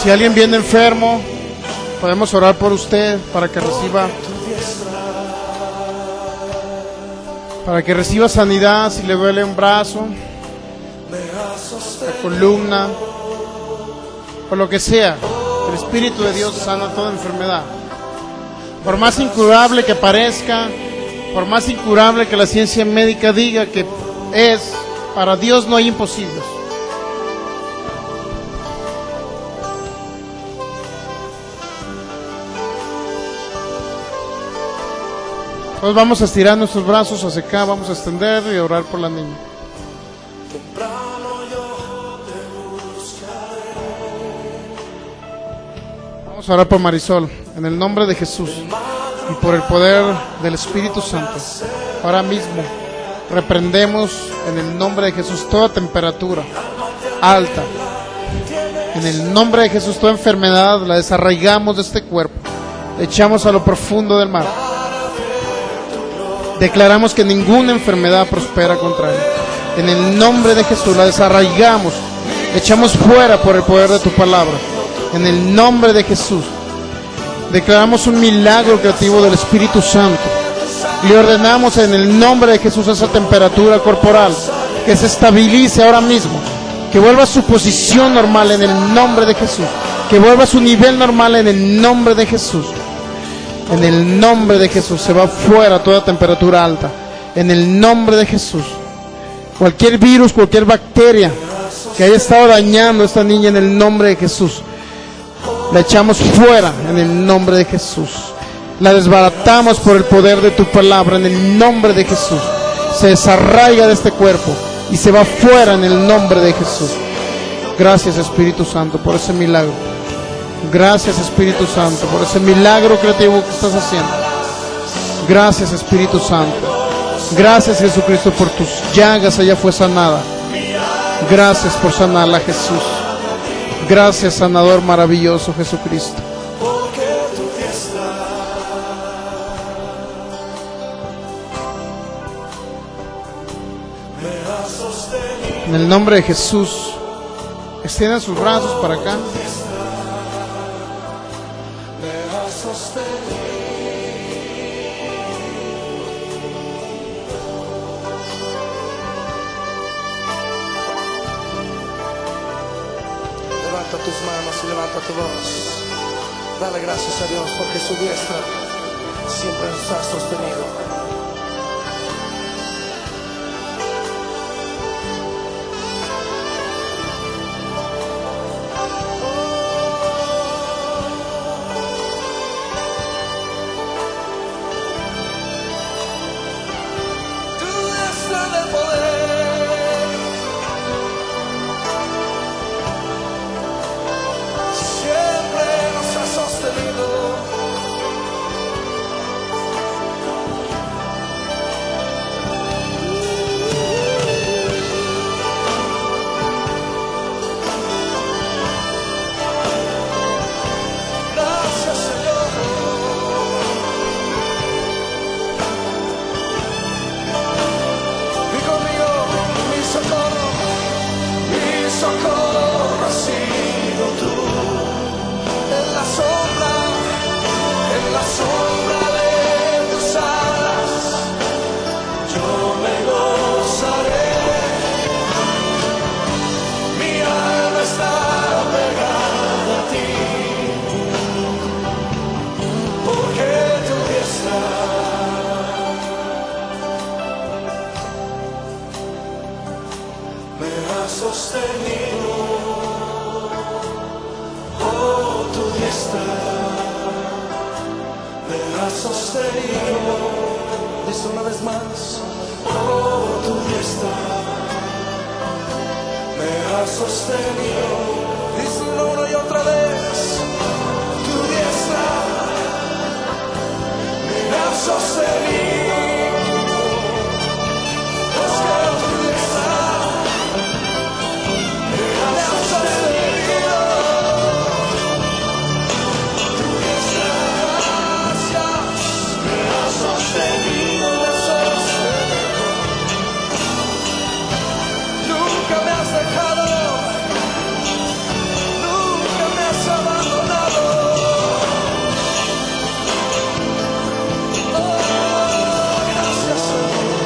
Si alguien viene enfermo, podemos orar por usted para que reciba sanidad. Si le duele un brazo, la columna o lo que sea, el Espíritu de Dios sana toda enfermedad. Por más incurable que parezca, por más incurable que la ciencia médica diga que es, para Dios no hay imposibles. Entonces vamos a estirar nuestros brazos hacia acá, vamos a extender y a orar por la niña. Vamos a orar por Marisol, en el nombre de Jesús y por el poder del Espíritu Santo. Ahora mismo reprendemos en el nombre de Jesús toda temperatura alta. En el nombre de Jesús toda enfermedad la desarraigamos de este cuerpo, la echamos a lo profundo del mar. Declaramos que ninguna enfermedad prospera contra él. En el nombre de Jesús la desarraigamos, la echamos fuera por el poder de tu palabra. En el nombre de Jesús declaramos un milagro creativo del Espíritu Santo. Le ordenamos en el nombre de Jesús esa temperatura corporal que se estabilice ahora mismo, que vuelva a su posición normal en el nombre de Jesús, que vuelva a su nivel normal en el nombre de Jesús. En el nombre de Jesús se va fuera toda temperatura alta. En el nombre de Jesús. Cualquier virus, cualquier bacteria que haya estado dañando a esta niña, en el nombre de Jesús, la echamos fuera en el nombre de Jesús. La desbaratamos por el poder de tu palabra en el nombre de Jesús. Se desarraiga de este cuerpo y se va fuera en el nombre de Jesús. Gracias, Espíritu Santo, por ese milagro. Gracias, Espíritu Santo, por ese milagro creativo que estás haciendo. Gracias, Espíritu Santo. Gracias, Jesucristo, por tus llagas ella fue sanada. Gracias por sanarla, Jesús. Gracias, sanador maravilloso, Jesucristo. En el nombre de Jesús, extiendan sus brazos para acá. Levanta tus manos y levanta tu voz. Dale gracias a Dios porque su diestra siempre nos ha sostenido. sostenido. Oh, tu diestra me ha sostenido. Dice una vez más. Oh, tu diestra me ha sostenido. Díselo una y otra vez. Tu diestra me ha sostenido. Es que tu diestra me ha sostenido. Tu diestra, gracias, me ha sostenido. Nunca me has dejado. Nunca me has abandonado. Oh, gracias, Señor.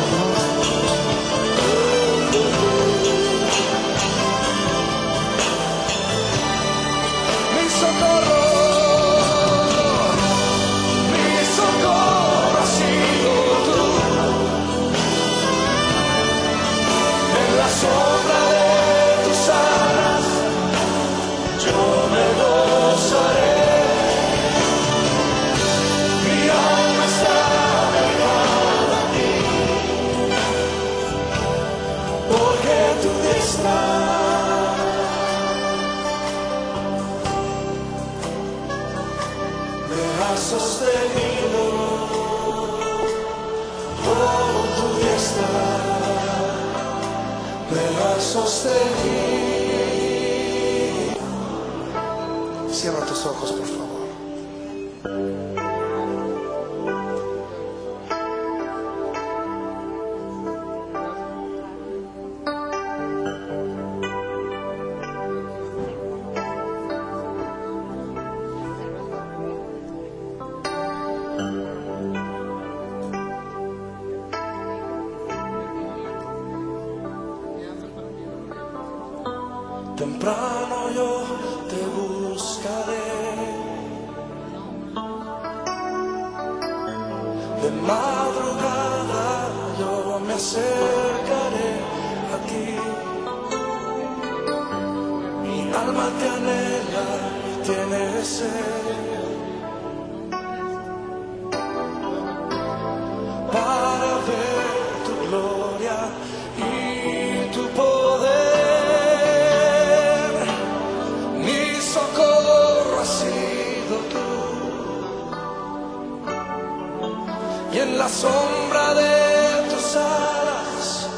Mi socorro ha sido tú. En la sombra de tus alas yo me gozaré. Mi alma está pegada a ti, porque tu diestra me ha sostenido. Oh, tu diestra me ha sostenido. Cierra tus ojos, por favor. Temprano yo te buscaré, de madrugada yo me acercaré a ti. Mi alma te anhela y tiene sed para ver tu gloria y tu poder. Socorro has sido tú, y en la sombra de tus alas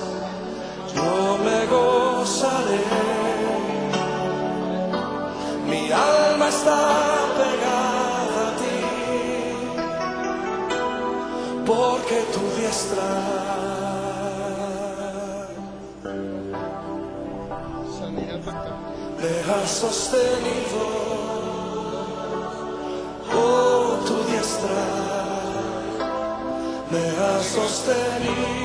yo me gozaré. Mi alma está pegada a ti, porque tu diestra me ha sostenido. Oh, tu diestra me ha sostenido.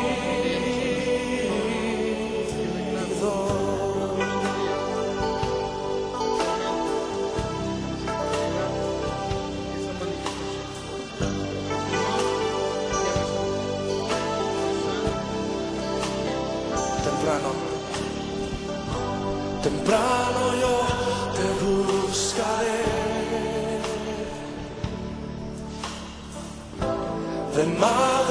Temprano yo te buscaré, de madrugada